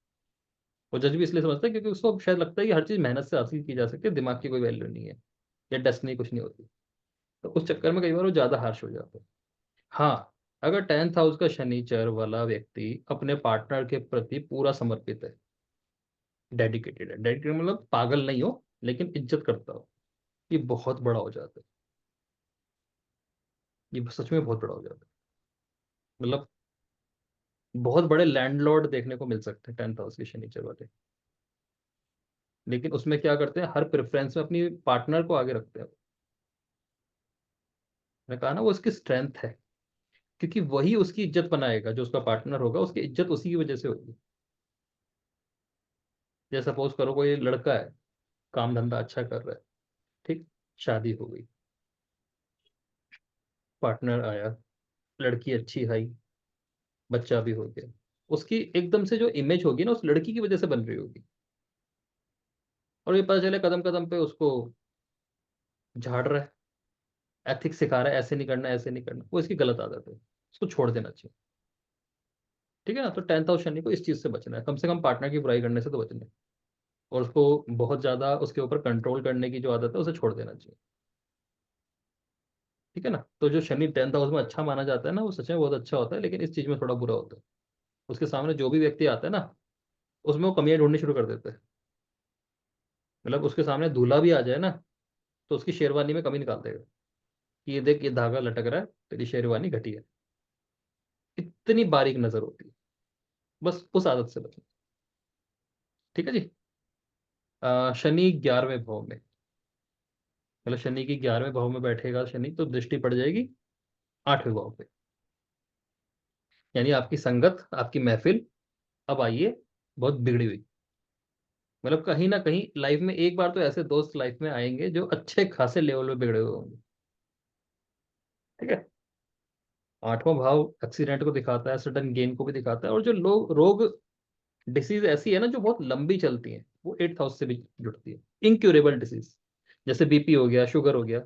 वो जज भी इसलिए समझता है क्योंकि उसको शायद लगता है कि हर चीज मेहनत से हासिल की जा सकती है, दिमाग की कोई वैल्यू नहीं है, या डेस्टिनी कुछ नहीं होती। तो उस चक्कर में कई बार वो ज्यादा हार्श हो जाता है। हाँ, अगर 10th हाउस का शनिचर वाला व्यक्ति अपने पार्टनर के प्रति पूरा समर्पित है, डेडिकेटेड है, डेडिकेटेड मतलब पागल नहीं हो, लेकिन इज्जत करता हो, ये बहुत बड़ा हो जाता है। ये सच में बहुत बड़ा हो जाता है। मतलब बहुत बड़े लैंडलॉर्ड देखने को मिल सकते हैं 10th हाउस के शनिचर वाले। लेकिन उसमें क्या करते हैं, हर प्रेफरेंस में अपनी पार्टनर को आगे रखते हैं। मैंने कहा ना, वो उसकी स्ट्रेंथ है, क्योंकि वही उसकी इज्जत बनाएगा, जो उसका पार्टनर होगा उसकी इज्जत उसी की वजह से होगी। जैसे सपोज करो कोई लड़का है, काम धंधा अच्छा कर रहा है, ठीक, शादी हो गई, पार्टनर आया, लड़की अच्छी आई, बच्चा भी हो गया, उसकी एकदम से जो इमेज होगी ना, उस लड़की की वजह से बन रही होगी। और ये पता चले कदम कदम पे उसको झाड़ रहा है, एथिक्स सिखा रहा है, ऐसे नहीं करना ऐसे नहीं करना, वो इसकी गलत आदत है, उसको छोड़ देना चाहिए। ठीक है ना? तो 10th हाउस शनि को इस चीज से बचना है, कम से कम पार्टनर की बुराई करने से तो बचना है, और उसको बहुत ज्यादा उसके ऊपर कंट्रोल करने की जो आदत है उसे छोड़ देना चाहिए। ठीक है ना? तो जो शनि 10th हाउस में अच्छा माना जाता है ना, वो सच में बहुत अच्छा होता है, लेकिन इस चीज में थोड़ा बुरा होता है। उसके सामने जो भी व्यक्ति आता है ना, उसमें वो कमियां ढूंढनी शुरू कर देते हैं। मतलब उसके सामने दूल्हा भी आ जाए ना, तो उसकी शेरवानी में कमी निकाल देगा कि ये देख, ये धागा लटक रहा है, तेरी शेरवानी घटी है। इतनी बारीक नजर होती है। बस उस आदत से बचना। ठीक है जी। शनि 11वें भाव में, मतलब शनि की 11वें भाव में बैठेगा शनि, तो दृष्टि पड़ जाएगी 8वें भाव पे। यानी आपकी संगत, आपकी महफिल अब आइए बहुत बिगड़ी हुई। मतलब कहीं ना कहीं लाइफ में एक बार तो ऐसे दोस्त लाइफ में आएंगे जो अच्छे खासे लेवल पे बिगड़े हुए होंगे। ठीक है? 8वां भाव एक्सीडेंट को दिखाता है, सडन गेन को भी दिखाता है, और जो लोग रोग, डिसीज ऐसी है ना जो बहुत लंबी चलती है, वो 8th हाउस से भी जुड़ती है। इनक्यूरेबल डिसीज, जैसे बीपी हो गया, शुगर हो गया।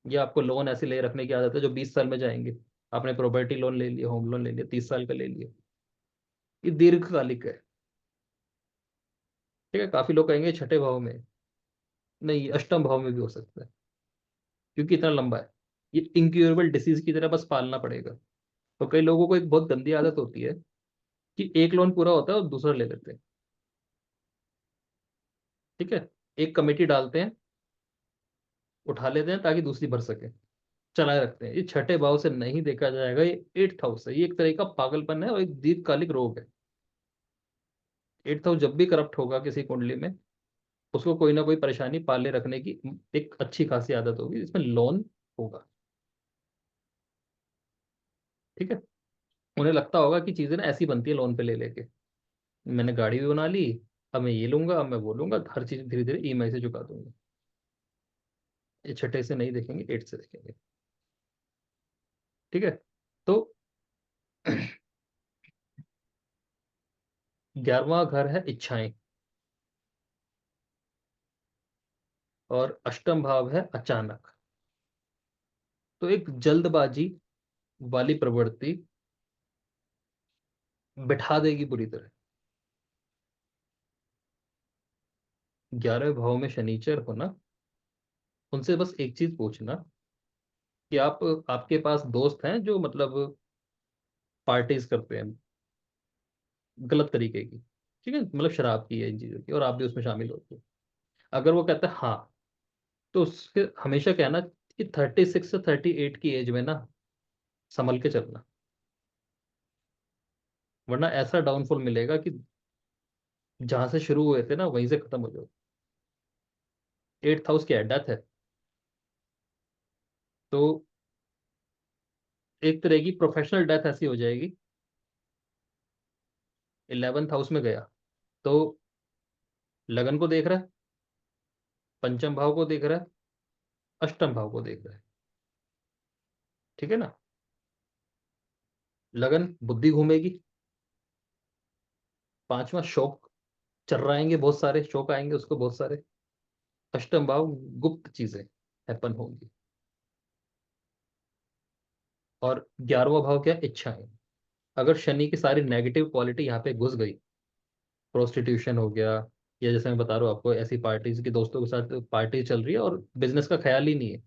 ये आपको लोन ऐसे ले रखने की आदत है जो 20 साल में जाएंगे। आपने प्रॉपर्टी लोन ले लिया, होम लोन ले लिया, 30 साल का ले लिया, ये दीर्घकालिक है। ठीक है? काफी लोग कहेंगे छठे भाव में, नहीं, अष्टम भाव में भी हो सकता है, क्योंकि इतना लंबा है। ये इंक्योरेबल डिसीज की तरह बस पालना पड़ेगा। तो कई लोगों को एक बहुत गंदी आदत होती है कि एक लोन पूरा होता है और दूसरा ले लेते हैं। ठीक है? एक कमेटी डालते हैं, उठा लेते हैं ताकि दूसरी भर सके, चलाए रखते हैं। ये छठे भाव से नहीं देखा जाएगा, ये 8th हाउस है। ये एक तरह का पागलपन है और एक दीर्घकालिक रोग है। 8th हाउस जब भी करप्ट होगा किसी कुंडली में, उसको कोई ना कोई परेशानी पाले रखने की एक अच्छी खासी आदत होगी, जिसमें लोन होगा। ठीक है? उन्हें लगता होगा कि चीजें ना ऐसी बनती है लोन पे ले लेके, मैंने गाड़ी भी बना ली, अब मैं ये लूंगा, अब मैं वो लूंगा, हर चीज धीरे धीरे ईएमआई से चुका दूंगा। ये छठे से नहीं देखेंगे, 8 से देखेंगे। ठीक है? तो 11वां घर है इच्छाएं, और अष्टम भाव है अचानक। तो एक जल्दबाजी वाली प्रवृत्ति बिठा देगी बुरी तरह। 11वें भाव में शनिचर हो ना, उनसे बस एक चीज पूछना कि आपके पास दोस्त हैं जो मतलब पार्टीज करते हैं गलत तरीके की, ठीक है, मतलब शराब की है, इन चीजों की, और आप भी उसमें शामिल होते हो। अगर वो कहता है हाँ, तो उसके हमेशा कहना कि 36 से 38 की एज में ना संभल के चलना, वरना ऐसा डाउनफॉल मिलेगा कि जहां से शुरू हुए थे ना वहीं से खत्म हो जाओ। 8th हाउस की डेथ है, तो एक तरह की प्रोफेशनल डेथ ऐसी हो जाएगी। 11th हाउस में गया तो लगन को देख रहा है, पंचम भाव को देख रहा है, अष्टम भाव को देख रहा है। ठीक है ना? लगन, बुद्धि घूमेगी। 5वां शौक, चर्राएंगे, बहुत सारे शौक आएंगे उसको, बहुत सारे। अष्टम भाव, गुप्त चीजें हैपन होंगी। और 11वां भाव क्या? इच्छाएं। अगर शनि की सारी नेगेटिव क्वालिटी यहाँ पे घुस गई, प्रोस्टिट्यूशन हो गया, या जैसे मैं बता रहा हूँ आपको, ऐसी पार्टीज के दोस्तों के साथ पार्टी चल रही है और बिजनेस का ख्याल ही नहीं है,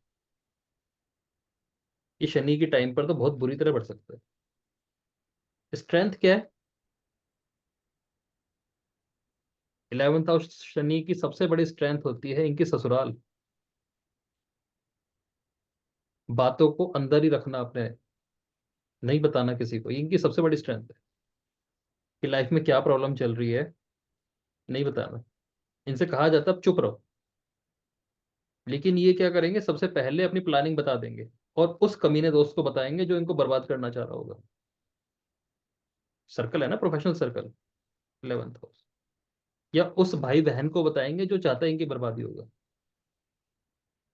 ये शनि की टाइम पर तो बहुत बुरी तरह बढ़ सकता है। स्ट्रेंथ क्या है? 11th हाउस शनि की सबसे बड़ी स्ट्रेंथ होती है इनकी ससुराल। बातों को अंदर ही रखना अपने, नहीं बताना किसी को, ये इनकी सबसे बड़ी स्ट्रेंथ है। कि लाइफ में क्या प्रॉब्लम चल रही है, नहीं बताना। इनसे कहा जाता है अब चुप रहो, लेकिन ये क्या करेंगे, सबसे पहले अपनी प्लानिंग बता देंगे, और उस कमीने दोस्त को बताएंगे जो इनको बर्बाद करना चाह रहा होगा। सर्कल है ना, प्रोफेशनल सर्कल, 11th हाउस। या उस भाई बहन को बताएंगे जो चाहता है इनकी बर्बादी होगा,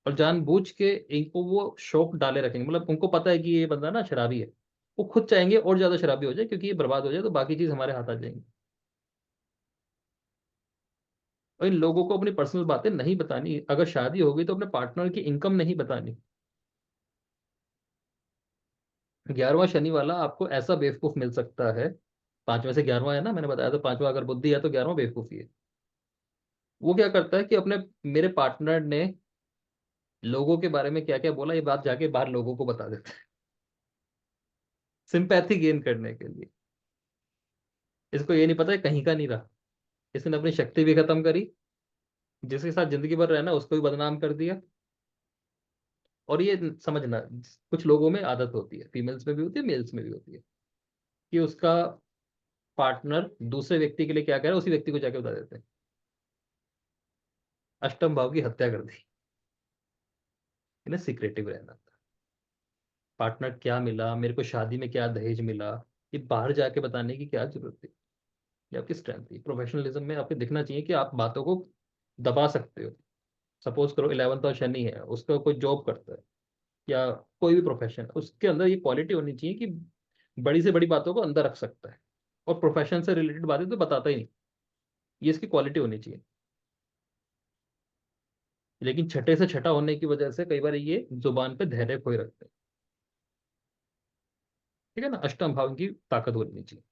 और जानबूझ के इनको वो शौक डाले रखेंगे। मतलब उनको पता है कि ये बंदा ना शराबी है, वो खुद चाहेंगे और ज्यादा शराबी हो जाए, क्योंकि ये बर्बाद हो जाए तो बाकी चीज हमारे हाथ आ जाएंगी। और इन लोगों को अपनी पर्सनल बातें नहीं बतानी, अगर शादी हो गई तो अपने पार्टनर की इनकम नहीं बतानी। 11वां शनि वाला आपको ऐसा बेवकूफ मिल सकता है, 5 में से 11वां है ना, मैंने बताया, तो 5वां अगर बुद्धि है तो 11वां बेवकूफी है। वो क्या करता है कि अपने, मेरे पार्टनर ने लोगों के बारे में क्या क्या बोला, ये बात जाके बाहर लोगों को बता देता है, सिंपैथी गेन करने के लिए। इसको ये नहीं पता है कहीं का नहीं रहा, इसने अपनी शक्ति भी खत्म करी, जिसके साथ जिंदगी भर रहना उसको भी बदनाम कर दिया। और ये समझना, कुछ लोगों में आदत होती है, फीमेल्स में भी होती है, मेल्स में भी होती है, कि उसका पार्टनर दूसरे व्यक्ति के लिए क्या कह रहा है उसी व्यक्ति को जाके बता देते हैं। अष्टम भाव की हत्या कर दी, इन्हें सिक्रेटिव रहना था। पार्टनर क्या मिला, मेरे को शादी में क्या दहेज मिला, ये बाहर जाके बताने की क्या जरूरत है। ये आपकी स्ट्रेंथ थी, प्रोफेशनलिज्म में आपको दिखना चाहिए कि आप बातों को दबा सकते हो। सपोज करो 11th और शनि है, उसका कोई जॉब करता है या कोई भी प्रोफेशन है, उसके अंदर ये क्वालिटी होनी चाहिए कि बड़ी से बड़ी बातों को अंदर रख सकता है, और प्रोफेशन से रिलेटेड बातें तो बताता ही नहीं। ये इसकी क्वालिटी होनी चाहिए। लेकिन छठे से छठा होने की वजह से कई बार ये जुबान पे धैर्य खोए रखते हैं। ठीक है ना, अष्टम भाव की ताकत होनी चाहिए,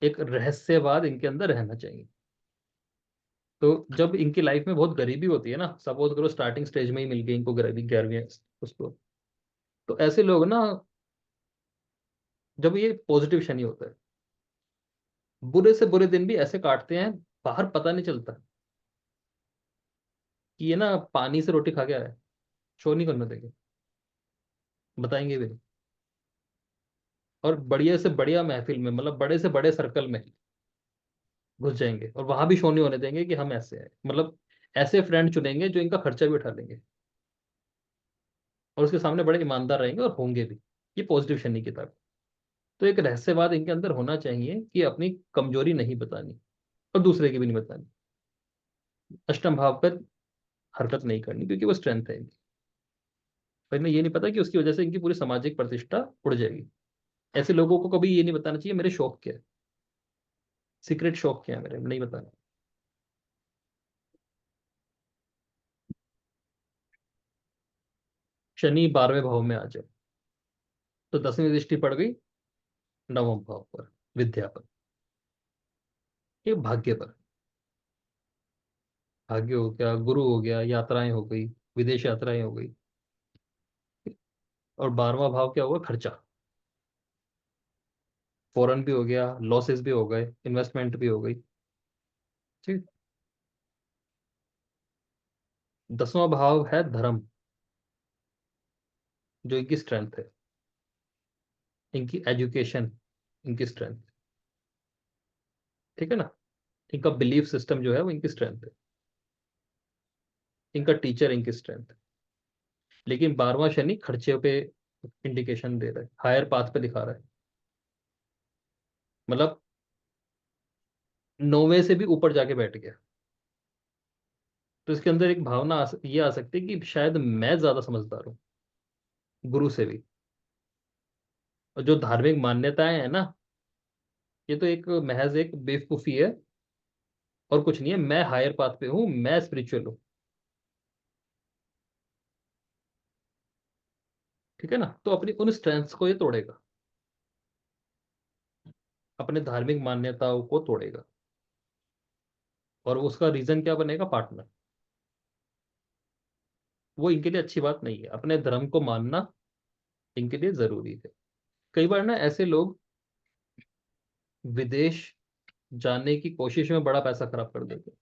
एक रहस्यवाद इनके अंदर रहना चाहिए। तो जब इनकी लाइफ में बहुत गरीबी होती है ना, सपोज करो स्टार्टिंग स्टेज में ही मिल गई इनको गरीबी, 11वीं उसको, तो ऐसे लोग ना, जब ये पॉजिटिव शनि होता है, बुरे से बुरे दिन भी ऐसे काटते हैं, बाहर पता नहीं चलता कि ये ना पानी से रोटी खा के आया है। शो नहीं करने देंगे, बताएंगे भी नहीं। और बढ़िया से बढ़िया महफिल में, मतलब बड़े से बड़े सर्कल में घुस जाएंगे, और वहां भी शो नहीं होने देंगे कि हम ऐसे हैं, मतलब ऐसे फ्रेंड चुनेंगे जो इनका खर्चा भी उठा लेंगे, और उसके सामने बड़े ईमानदार रहेंगे और होंगे भी। ये पॉजिटिव शनि की तरफ। तो एक रहस्यवाद इनके अंदर होना चाहिए कि अपनी कमजोरी नहीं बतानी, और दूसरे की भी नहीं बतानी, अष्टम भाव पर हरकत नहीं करनी, क्योंकि वो स्ट्रेंथ है इनकी। पर इन्हें ये नहीं पता कि उसकी वजह से इनकी पूरी सामाजिक प्रतिष्ठा उड़ जाएगी। ऐसे लोगों को कभी ये नहीं बताना चाहिए मेरे शौक क्या है, सीक्रेट शौक क्या है मेरे, नहीं बताना। शनि 12वें भाव में आ जाए तो 10वीं दृष्टि पड़ गई 9वें भाव पर, विद्या पर, ये भाग्य पर। भाग्य हो गया, गुरु हो गया, यात्राएं हो गई, विदेश यात्राएं हो गई। और 12वां भाव क्या होगा, खर्चा, फॉरेन भी हो गया, लॉसेस भी हो गए, इन्वेस्टमेंट भी हो गई। ठीक। 10वां भाव है धर्म, जो इनकी स्ट्रेंथ है, इनकी एजुकेशन, इनकी स्ट्रेंथ। ठीक है ना, इनका बिलीफ सिस्टम जो है वो इनकी स्ट्रेंथ है, इनका टीचर इनकी स्ट्रेंथ। लेकिन 12वां शनि खर्चे पे इंडिकेशन दे रहा है, हायर पाथ पे दिखा रहा है, मतलब 9वें से भी ऊपर जाके बैठ गया। तो इसके अंदर एक भावना ये आ सकती है कि शायद मैं ज्यादा समझदार हूँ गुरु से भी। और जो धार्मिक मान्यताएं हैं ना, ये तो एक महज एक बेवकूफी है, और कुछ नहीं है। मैं हायर पाथ पे हूँ, मैं स्पिरिचुअल हूँ। ठीक है ना, तो अपनी उन स्ट्रेंथ्स को ये तोड़ेगा, अपने धार्मिक मान्यताओं को तोड़ेगा। और उसका रीजन क्या बनेगा, पार्टनर। वो इनके लिए अच्छी बात नहीं है, अपने धर्म को मानना इनके लिए जरूरी है। कई बार ना ऐसे लोग विदेश जाने की कोशिश में बड़ा पैसा खराब कर देते हैं,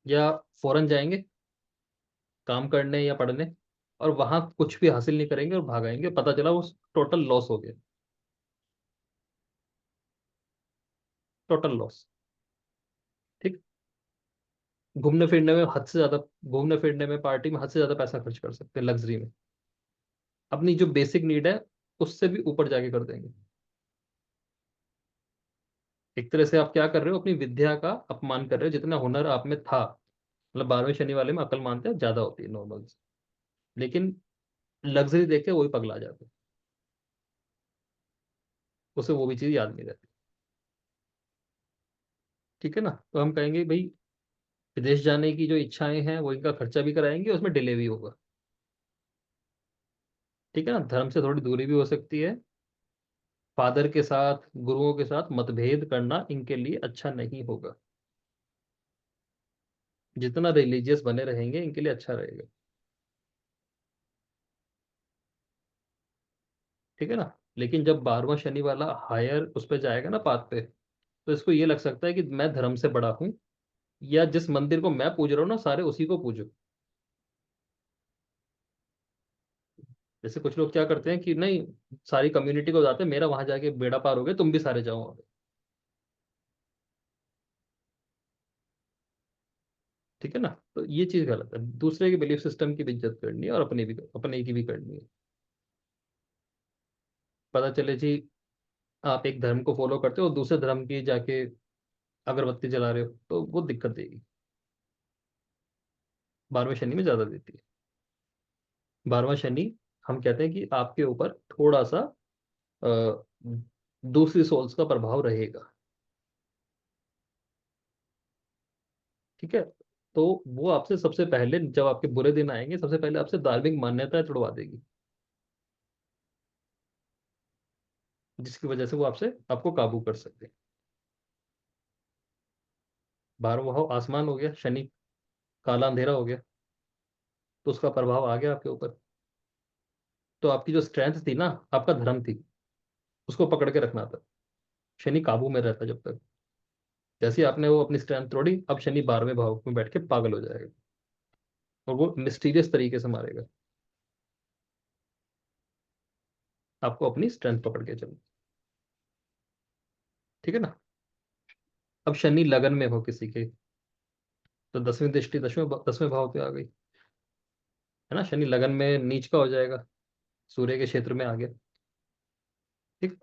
या फॉरेन जाएंगे काम करने या पढ़ने, और वहां कुछ भी हासिल नहीं करेंगे और भागाएंगे, पता चला वो टोटल लॉस हो गया, टोटल लॉस। ठीक। घूमने फिरने में हद से ज्यादा, घूमने फिरने में, पार्टी में हद से ज्यादा पैसा खर्च कर सकते हैं, लग्जरी में, अपनी जो बेसिक नीड है उससे भी ऊपर जाके कर देंगे। एक तरह से आप क्या कर रहे हो, अपनी विद्या का अपमान कर रहे हो, जितना हुनर आप में था। मतलब 12वें शनि वाले में अकल मानते हैं ज्यादा होती है नॉर्मल से, लेकिन लग्जरी देख के वही पगला जाते हैं, उसे वो भी चीज याद नहीं रहती। ठीक है ना। तो हम कहेंगे भाई विदेश जाने की जो इच्छाएं हैं वो इनका खर्चा भी कराएंगे, उसमें डिले भी होगा। ठीक है ना, धर्म से थोड़ी दूरी भी हो सकती है। फादर के साथ, गुरुओं के साथ मतभेद करना इनके लिए अच्छा नहीं होगा। जितना रिलीजियस बने रहेंगे इनके लिए अच्छा रहेगा। ठीक है ना। लेकिन जब 12वां शनि वाला हायर उस पर जाएगा ना पात पे, तो इसको ये लग सकता है कि मैं धर्म से बड़ा हूँ, या जिस मंदिर को मैं पूज रहा हूँ ना सारे उसी को पूजो। जैसे कुछ लोग क्या करते हैं कि नहीं, सारी कम्युनिटी को जाते हैं, मेरा वहां जाके बेड़ा पार हो गया, तुम भी सारे जाओ वहां पे। ठीक है ना। तो ये चीज गलत है, दूसरे के बिलीफ सिस्टम की भी इज्जत करनी है और अपनी भी, अपने की भी करनी है। पता चले जी आप एक धर्म को फॉलो करते हो और दूसरे धर्म की जाके अगरबत्ती जला रहे हो, तो वो दिक्कत देगी। 12वें शनि में ज्यादा देती है। 12वां शनि, हम कहते हैं कि आपके ऊपर थोड़ा सा अ, दूसरी सोल्स का प्रभाव रहेगा। ठीक है। तो वो आपसे सबसे पहले, जब आपके बुरे दिन आएंगे, सबसे पहले आपसे धार्मिक मान्यताएं छुड़वा देगी, जिसकी वजह से वो आपसे, आपको काबू कर सकते हैं। 12वां भाव आसमान हो गया, शनि काला अंधेरा हो गया, तो उसका प्रभाव आ गया आपके ऊपर। तो आपकी जो स्ट्रेंथ थी ना, आपका धर्म थी, उसको पकड़ के रखना था। शनि काबू में रहता जब तक। जैसे ही आपने वो अपनी स्ट्रेंथ तोड़ी, अब शनि 12वें भाव में बैठ के पागल हो जाएगा, और वो मिस्टीरियस तरीके से मारेगा। आपको अपनी स्ट्रेंथ पकड़ के चलना। ठीक है ना। अब शनि लगन में हो किसी के, तो 10वीं दृष्टि 10वें भाव पे आ गई, है ना। शनि लगन में नीच का हो जाएगा, सूर्य के क्षेत्र में आ गया। ठीक।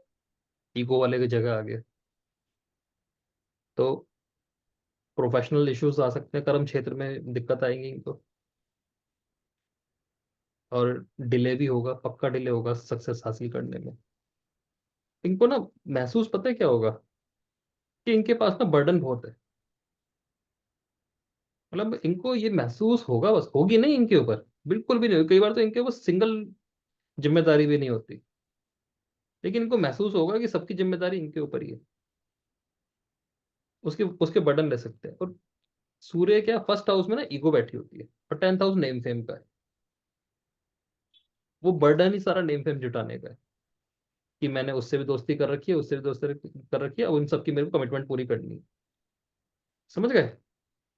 ईगो वाले की जगह आ गया। तो प्रोफेशनल इश्यूज आ सकते हैं, कर्म क्षेत्र में दिक्कत आएंगी इनको। और डिले भी होगा, पक्का डिले होगा सक्सेस हासिल करने में। इनको ना महसूस पता है क्या होगा, कि इनके पास ना बर्डन बहुत है। मतलब इनको ये महसूस होगा, बस होगी नहीं इनके ऊपर, बिल्कुल भी नहीं होगी। कई बार तो इनके ऊपर सिंगल जिम्मेदारी भी नहीं होती, लेकिन इनको महसूस होगा कि सबकी जिम्मेदारी इनके ऊपर ही है। उसके उसके बर्डन ले सकते हैं। और सूर्य क्या, फर्स्ट हाउस में ना ईगो बैठी होती है, और 10th हाउस नेम फेम का है। वो बर्डन ही सारा नेम फेम जुटाने का है, कि मैंने उससे भी दोस्ती कर रखी है, उससे भी दोस्ती कर रखी है, और उन सबकी मेरे को कमिटमेंट पूरी करनी है। समझ गए।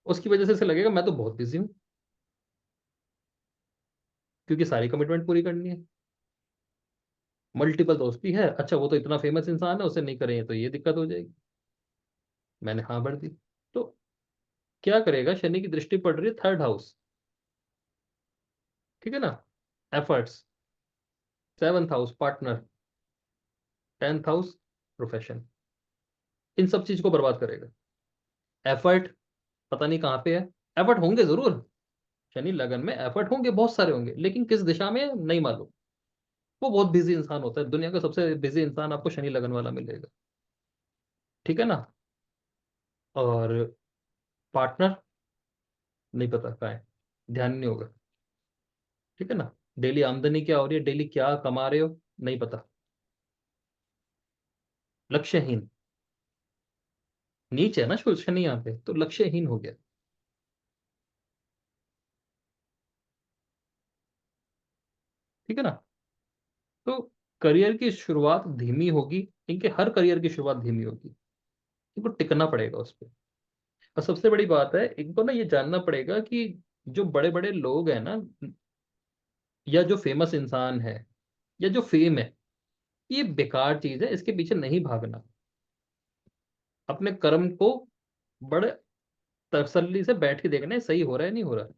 उसकी वजह से ऐसे लगेगा मैं तो बहुत बिजी हूँ, क्योंकि सारी कमिटमेंट पूरी करनी है। मल्टीपल दोस्ती है, अच्छा वो तो इतना फेमस इंसान है, उसे नहीं करेंगे तो ये दिक्कत हो जाएगी। मैंने हाँ भर दी। तो क्या करेगा, शनि की दृष्टि पड़ रही है 3rd हाउस। ठीक है ना। Efforts, 7th house partner, 10th house profession, इन सब चीज को बर्बाद करेगा। एफर्ट पता नहीं कहाँ पे है। एफर्ट होंगे जरूर, शनि लगन में एफर्ट होंगे, बहुत सारे होंगे, लेकिन किस दिशा में नहीं मालूम। वो बहुत बिजी इंसान होता है, दुनिया का सबसे बिजी इंसान आपको शनि लगन वाला मिलेगा। ठीक है ना। और पार्टनर नहीं पता कहाँ है, ध्यान नहीं होगा। ठीक है ना। डेली आमदनी क्या हो रही है, डेली क्या कमा रहे हो, नहीं पता। लक्ष्यहीन, नीच है ना शनि यहाँ पे, तो लक्ष्यहीन हो गया। ठीक है ना। तो करियर की शुरुआत धीमी होगी, इनके हर करियर की शुरुआत धीमी होगी, इनको टिकना पड़ेगा उस पर। और सबसे बड़ी बात है, इनको ना ये जानना पड़ेगा कि जो बड़े बड़े लोग हैं ना, या जो फेमस इंसान है, या जो फेम है, ये बेकार चीज है, इसके पीछे नहीं भागना। अपने कर्म को बड़े तसल्ली से बैठ के देखना है, सही हो रहा है नहीं हो रहा है।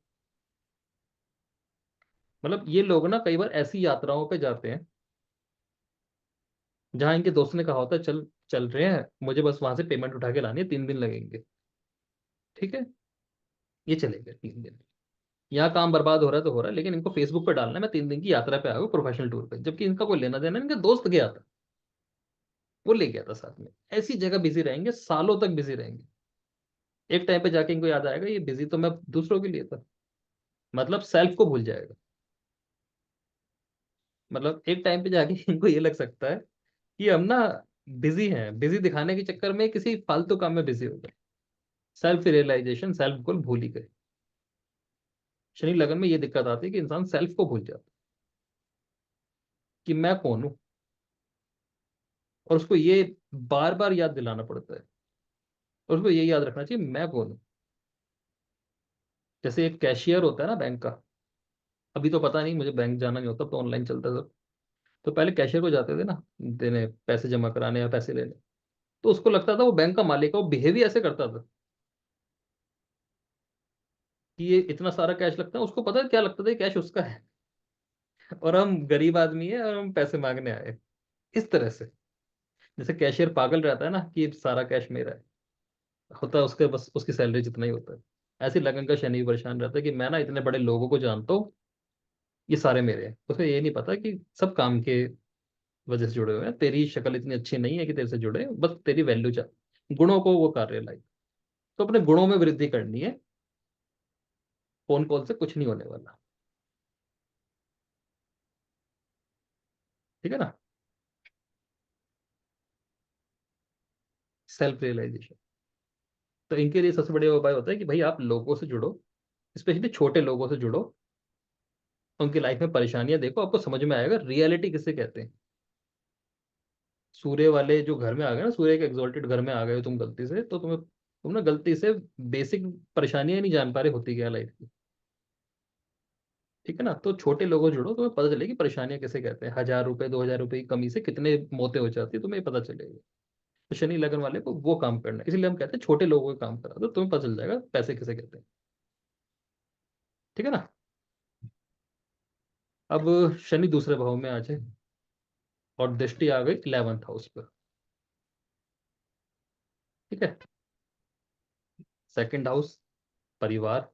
मतलब ये लोग ना कई बार ऐसी यात्राओं पे जाते हैं जहां इनके दोस्त ने कहा होता है चल, चल रहे हैं, मुझे बस वहां से पेमेंट उठा के लानी है, 3 दिन लगेंगे। ठीक है। ये चले गए 3 दिन, यहाँ काम बर्बाद हो रहा है तो हो रहा है, लेकिन इनको फेसबुक पे डालना है मैं 3 दिन की यात्रा पे आया हूँ प्रोफेशनल टूर पे, जबकि इनका कोई लेना देना नहीं, इनका दोस्त गया था, वो ले गया था साथ में। ऐसी जगह बिजी रहेंगे, सालों तक बिजी रहेंगे। एक टाइम पे जाके इनको याद आएगा ये बिजी तो मैं दूसरों के लिए था, मतलब सेल्फ को भूल जाएगा। मतलब एक टाइम पे जाके इनको ये लग सकता है कि हम ना बिजी हैं, बिजी दिखाने के चक्कर में किसी फालतू काम में बिजी हो गए, सेल्फ रियलाइजेशन, सेल्फ को भूल ही गए। शनि लगन में ये दिक्कत आती है कि इंसान सेल्फ को भूल जाता है कि मैं कौन हूं, और उसको ये बार बार याद दिलाना पड़ता है, और उसको ये याद रखना चाहिए मैं कौन हूं। जैसे एक कैशियर होता है ना बैंक का, अभी तो पता नहीं, मुझे बैंक जाना नहीं होता, तो ऑनलाइन चलता सब। तो पहले कैशियर को जाते थे ना देने, पैसे जमा कराने या पैसे लेने, तो उसको लगता था वो बैंक का मालिक है, वो बिहेव ही ऐसे करता था कि ये इतना सारा कैश लगता है, उसको पता है क्या लगता था, ये कैश उसका है और हम गरीब आदमी है और हम पैसे मांगने आए, इस तरह से। जैसे कैशियर पागल रहता है ना कि ये सारा कैश मेरा है, होता है उसके बस उसकी सैलरी जितना ही होता है। ऐसे लगन का शनि भी परेशान रहता है कि मैं ना इतने बड़े लोगों को जानता हूँ, ये सारे मेरे हैं। उसे ये नहीं पता कि सब काम के वजह से जुड़े हुए हैं, तेरी शक्ल इतनी अच्छी नहीं है कि तेरे से जुड़े, बस तेरी वैल्यू चाह, गुणों को वो कार्य लाई। तो अपने गुणों में वृद्धि करनी है, फोन कॉल से कुछ नहीं होने वाला। ठीक है ना। सेल्फ रियलाइजेशन, तो इनके लिए सबसे बढ़िया उपाय होता है कि भाई आप लोगों से जुड़ो, स्पेशली छोटे लोगों से जुड़ो, उनकी लाइफ में परेशानियां देखो, आपको समझ में आएगा रियलिटी किसे कहते हैं। सूर्य वाले जो घर में आ गए ना, सूर्य के एग्जॉल्टेड घर में आ गए हो तुम गलती से, तो तुम ना गलती से बेसिक परेशानियां ही नहीं जान पा रहे होती क्या लाइफ की। ठीक है ना। तो छोटे लोगों से जुड़ो, तुम्हें पता चलेगी परेशानियां किसे कहते हैं, 1,000 रुपए 2,000 रुपए की कमी से कितने मौतें हो जाती है, तुम्हें पता चलेगा। तो शनि लगन वाले को वो काम करना है, इसलिए हम कहते हैं छोटे लोगों को काम करा दो, तुम्हें पता चल जाएगा पैसे किसे कहते हैं। ठीक है ना। अब शनि दूसरे भाव में आ जाए और दृष्टि आ गई 11th हाउस पर। ठीक है। सेकंड हाउस, परिवार,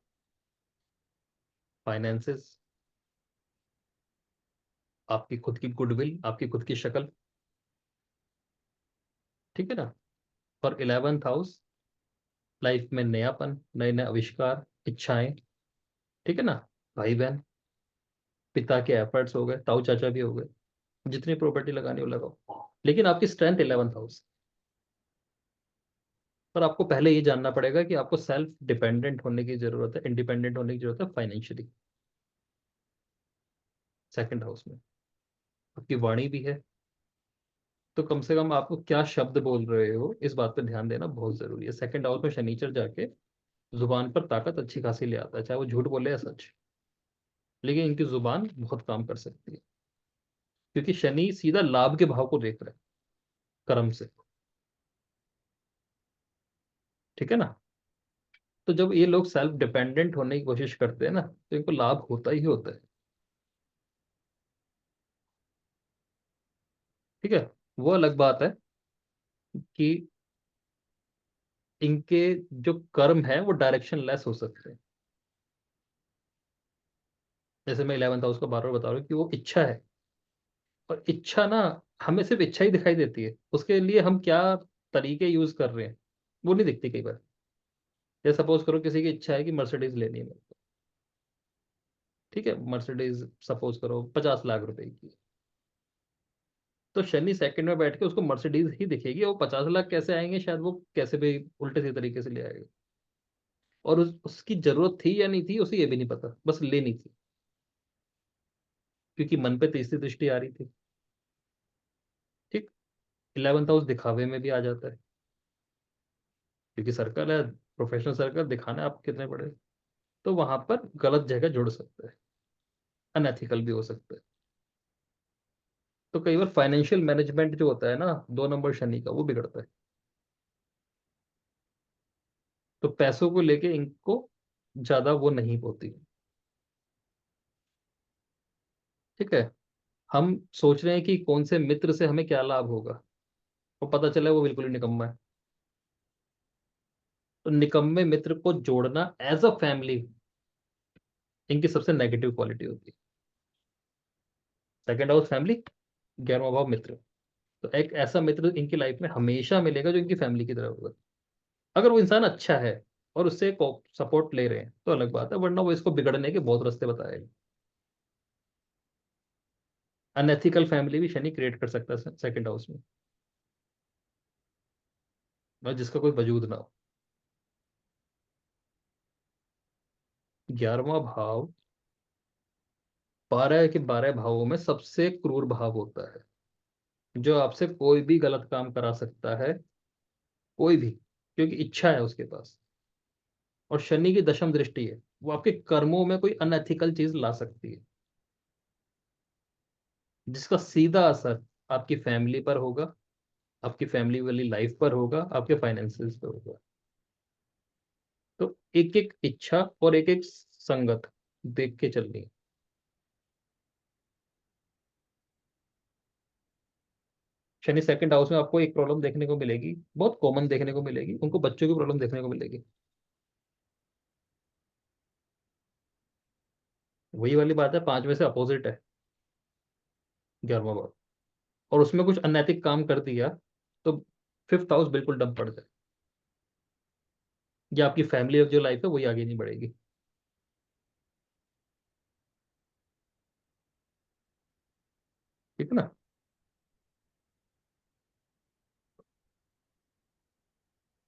फाइनेंसेस, आपकी खुद की गुडविल, आपकी खुद की शक्ल। ठीक है ना। और 11th हाउस, लाइफ में नयापन, नए नए आविष्कार, इच्छाएं। ठीक है ना। भाई बहन, पिता के एफर्ट्स हो गए, ताऊ चाचा भी हो गए, जितनी प्रॉपर्टी लगानी हो लगाओ, लेकिन आपकी स्ट्रेंथ 11th हाउस। पर आपको पहले ये जानना पड़ेगा कि आपको सेल्फ डिपेंडेंट होने की जरूरत है, इंडिपेंडेंट होने की जरूरत है फाइनेंशियली। सेकंड हाउस में आपकी वाणी भी है, तो कम से कम आपको क्या शब्द बोल रहे हो इस बात पे ध्यान देना बहुत जरूरी है। सेकंड हाउस में शनिचर जाके जुबान पर ताकत अच्छी खासी ले आता है, चाहे वो झूठ बोले या सच, लेकिन इनकी जुबान बहुत काम कर सकती है, क्योंकि शनि सीधा लाभ के भाव को देख रहा है, कर्म से। ठीक है ना। तो जब ये लोग सेल्फ डिपेंडेंट होने की कोशिश करते हैं ना, तो इनको लाभ होता ही होता है। ठीक है। वो अलग बात है कि इनके जो कर्म है वो डायरेक्शन लेस हो सकते हैं। जैसे मैं 11th हाउस को बार बार बता रहा हूँ कि वो इच्छा है, और इच्छा ना हमें सिर्फ इच्छा ही दिखाई देती है, उसके लिए हम क्या तरीके यूज कर रहे हैं वो नहीं दिखती कई बार। जैसे सपोज करो किसी की इच्छा है कि मर्सिडीज लेनी है मेरे को। ठीक है, मर्सिडीज सपोज करो 50 लाख रुपए की, तो शनि सेकंड में बैठ के उसको मर्सिडीज ही दिखेगी, वो 50 लाख कैसे आएंगे, शायद वो कैसे भी उल्टे सीधे तरीके से ले आएगा, और उसकी जरूरत थी या नहीं थी उसे ये भी नहीं पता, बस लेनी थी, क्योंकि मन पे तीसरी दृष्टि आ रही थी। ठीक। 11th हाउस दिखावे में भी आ जाता है, क्योंकि सर्कल है, प्रोफेशनल सर्कल, दिखाना है आप कितने बड़े, तो वहां पर गलत जगह जुड़ सकता है, अनएथिकल भी हो सकता है। तो कई बार फाइनेंशियल मैनेजमेंट जो होता है ना 2 नंबर शनि का, वो बिगड़ता है। तो पैसों को लेके इनको ज्यादा वो नहीं होती। ठीक है। हम सोच रहे हैं कि कौन से मित्र से हमें क्या लाभ होगा, और पता चला वो बिल्कुल ही निकम्मा है। तो निकम्मे मित्र को जोड़ना एज अ फैमिली इनकी सबसे नेगेटिव क्वालिटी होती है। सेकंड हाउस फैमिली, 11वां भाव मित्र। तो एक ऐसा मित्र इनकी लाइफ में हमेशा मिलेगा जो इनकी फैमिली की तरह होगा, अगर वो इंसान अच्छा है। और उससे सपोर्ट ले रहे हैं तो अलग बात है, वरना वो इसको बिगड़ने के बहुत रास्ते बताएगा। अनएथिकल फैमिली भी शनि क्रिएट कर सकता है सेकंड हाउस में, और जिसका कोई वजूद ना हो। 11वां भाव 12 के 12 भावों में सबसे क्रूर भाव होता है, जो आपसे कोई भी गलत काम करा सकता है, कोई भी, क्योंकि इच्छा है उसके पास। और शनि की दशम दृष्टि है, वो आपके कर्मों में कोई अनएथिकल चीज ला सकती है, जिसका सीधा असर आपकी फैमिली पर होगा, आपकी फैमिली वाली लाइफ पर होगा, आपके फाइनेंसेस पर होगा। तो एक एक इच्छा और एक एक संगत देख के चलनी है। शनि सेकंड हाउस में आपको एक प्रॉब्लम देखने को मिलेगी, बहुत कॉमन देखने को मिलेगी, उनको बच्चों की प्रॉब्लम देखने को मिलेगी। वही वाली बात है, 5 में से अपोजिट है 11वां भाव, और उसमें कुछ अनैतिक काम कर दिया तो फिफ्थ हाउस बिल्कुल डब पड़ जाए, या आपकी फैमिली जो लाइफ है वही आगे नहीं बढ़ेगी। ठीक है ना।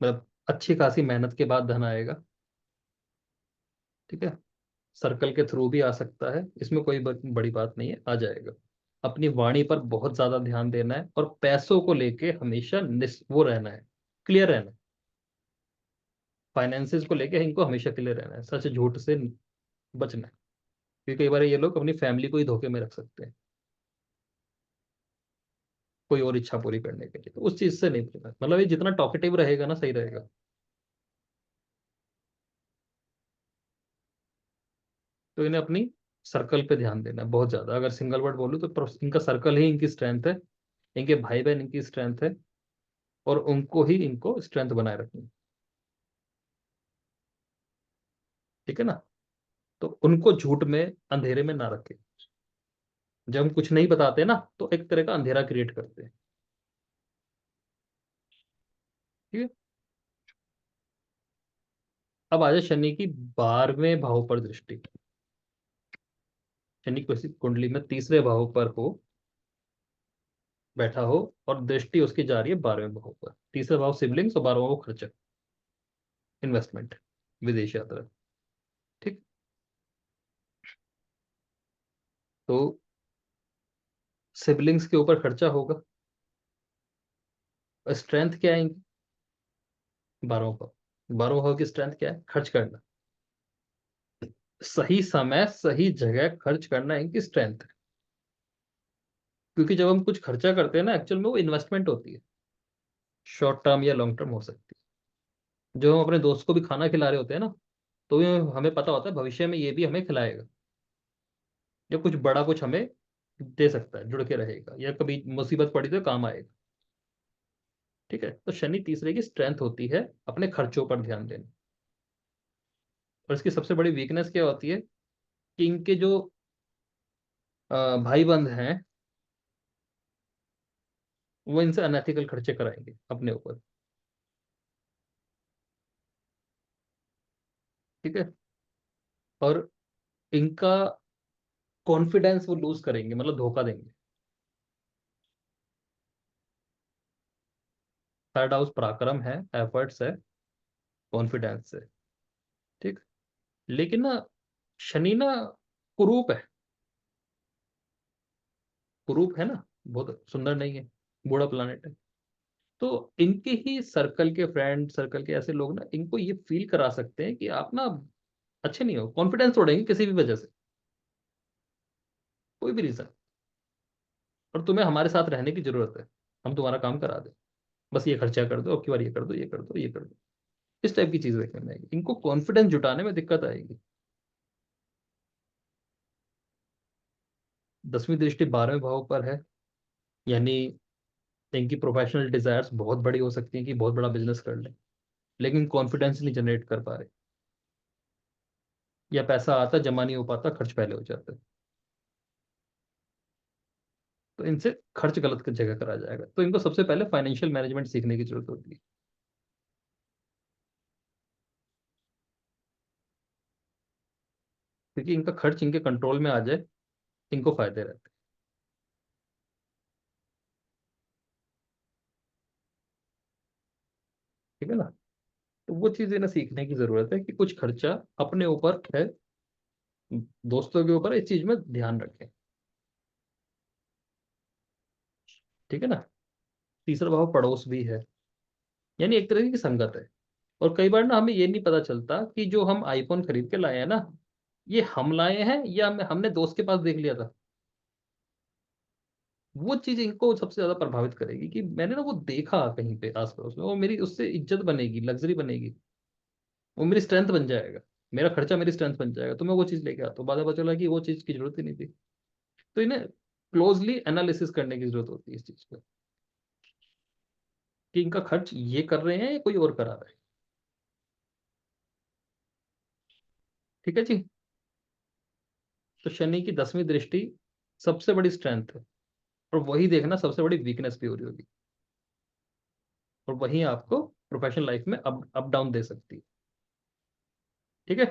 मतलब अच्छी खासी मेहनत के बाद धन आएगा। ठीक है। सर्कल के थ्रू भी आ सकता है, इसमें कोई बड़ी बात नहीं है, आ जाएगा। अपनी वाणी पर बहुत ज्यादा ध्यान देना है, और पैसों को लेके हमेशा वो रहना है, क्लियर रहना है। फाइनेंसिस को लेके इनको हमेशा क्लियर रहना है, सच झूठ से बचना है। क्योंकि कई बार ये लोग अपनी फैमिली को ही धोखे में रख सकते हैं, कोई और इच्छा पूरी करने के लिए, तो उस चीज से नहीं बचना। मतलब ये जितना टॉकेटिव रहेगा ना, सही रहेगा। तो इन्हें अपनी सर्कल पे ध्यान देना है बहुत ज्यादा। अगर सिंगल वर्ड बोलूँ तो इनका सर्कल ही इनकी स्ट्रेंथ है, इनके भाई बहन इनकी स्ट्रेंथ है, और उनको ही इनको स्ट्रेंथ बनाए रखनी है। ठीक है ना। तो उनको झूठ में, अंधेरे में ना रखें। जब हम कुछ नहीं बताते ना, तो एक तरह का अंधेरा क्रिएट करते हैं। ठीक है। अब आ जाए शनि की 12वें भाव पर दृष्टि। शनि किसी कुंडली में तीसरे भाव पर हो, बैठा हो, और दृष्टि उसकी जा रही है 12वें भाव पर। तीसरा भाव सिबलिंग्स और 12वां भाव खर्चा, इन्वेस्टमेंट, विदेश यात्रा। ठीक। तो सिबलिंग्स के ऊपर खर्चा होगा। स्ट्रेंथ क्या है इनकी? 12वां भाव। 12वां भाव की स्ट्रेंथ क्या है? खर्च करना, सही समय सही जगह खर्च करना इनकी स्ट्रेंथ है। क्योंकि जब हम कुछ खर्चा करते हैं ना, एक्चुअल में वो इन्वेस्टमेंट होती है, शॉर्ट टर्म या लॉन्ग टर्म हो सकती है। जो हम अपने दोस्त को भी खाना खिला रहे होते हैं ना, तो ये हमें पता होता है भविष्य में ये भी हमें खिलाएगा, या कुछ बड़ा कुछ हमें दे सकता है, जुड़ के रहेगा, या कभी मुसीबत पड़ी तो काम आएगा। ठीक है। तो शनि तीसरे की स्ट्रेंथ होती है अपने खर्चों पर ध्यान देना। और इसकी सबसे बड़ी वीकनेस क्या होती है? कि इनके जो भाई बंध हैं, वो इनसे अनएथिकल खर्चे कराएंगे अपने ऊपर। ठीक है। और इनका कॉन्फिडेंस वो लूज करेंगे, मतलब धोखा देंगे। थर्ड हाउस पराक्रम है, एफर्ट्स है, कॉन्फिडेंस है। ठीक। लेकिन ना, शनि ना कुरूप है। कुरूप है ना, बहुत सुंदर नहीं है, बूढ़ा प्लानेट है। तो इनके ही सर्कल के फ्रेंड सर्कल के ऐसे लोग ना इनको ये फील करा सकते हैं कि आप ना अच्छे नहीं हो, कॉन्फिडेंस तोड़ेंगे किसी भी वजह से, कोई भी रीजन। और तुम्हें हमारे साथ रहने की जरूरत है, हम तुम्हारा काम करा दें, बस ये खर्चा कर दो, अब की बार ये कर दो, ये कर दो, ये कर दो। इस टाइप की चीज देखने में आएगी, इनको कॉन्फिडेंस जुटाने में दिक्कत आएगी। 10वीं दृष्टि 12वें भाव पर है, यानी इनकी प्रोफेशनल डिजायर्स बहुत बड़ी हो सकती है कि बहुत बड़ा बिजनेस कर ले, लेकिन कॉन्फिडेंस नहीं जनरेट कर पा रहे, या पैसा आता जमा नहीं हो पाता, खर्च पहले हो जाता है। तो इनसे खर्च गलत जगह करा जाएगा, तो इनको सबसे पहले फाइनेंशियल मैनेजमेंट सीखने की जरूरत होती है। क्योंकि इनका खर्च इनके कंट्रोल में आ जाए, इनको फायदे रहते हैं। ठीक है ना? तो वो चीज इन्हें सीखने की जरूरत है कि कुछ खर्चा अपने ऊपर है, दोस्तों के ऊपर, इस चीज में ध्यान रखें। ठीक है ना? तीसरा भाव पड़ोस भी है, यानी एक तरह की संगत है। और कई बार ना हमें ये नहीं पता चलता कि जो हम आईफोन खरीद के लाए हैं ना, ये हम लाए हैं या हमने दोस्त के पास देख लिया था। वो चीज इनको सबसे ज्यादा प्रभावित करेगी कि मैंने ना वो देखा कहीं पे आस पड़ोस में, वो मेरी उससे इज्जत बनेगी, लग्जरी बनेगी, वो मेरी स्ट्रेंथ बन जाएगा, मेरा खर्चा मेरी स्ट्रेंथ बन जाएगा, तो मैं वो चीज लेके आता हूँ। बाद में पता चला कि वो चीज की जरूरत ही नहीं थी। तो इन्हें क्लोजली एनालिसिस करने की जरूरत होती है इस चीज पे, कि इनका खर्च ये कर रहे हैं या कोई और करा रहा है। ठीक है जी? तो शनि की 10वीं दृष्टि सबसे बड़ी स्ट्रेंथ है, और वही देखना सबसे बड़ी वीकनेस भी हो रही होगी, और वही आपको प्रोफेशनल लाइफ में अप अप डाउन दे सकती है। ठीक है?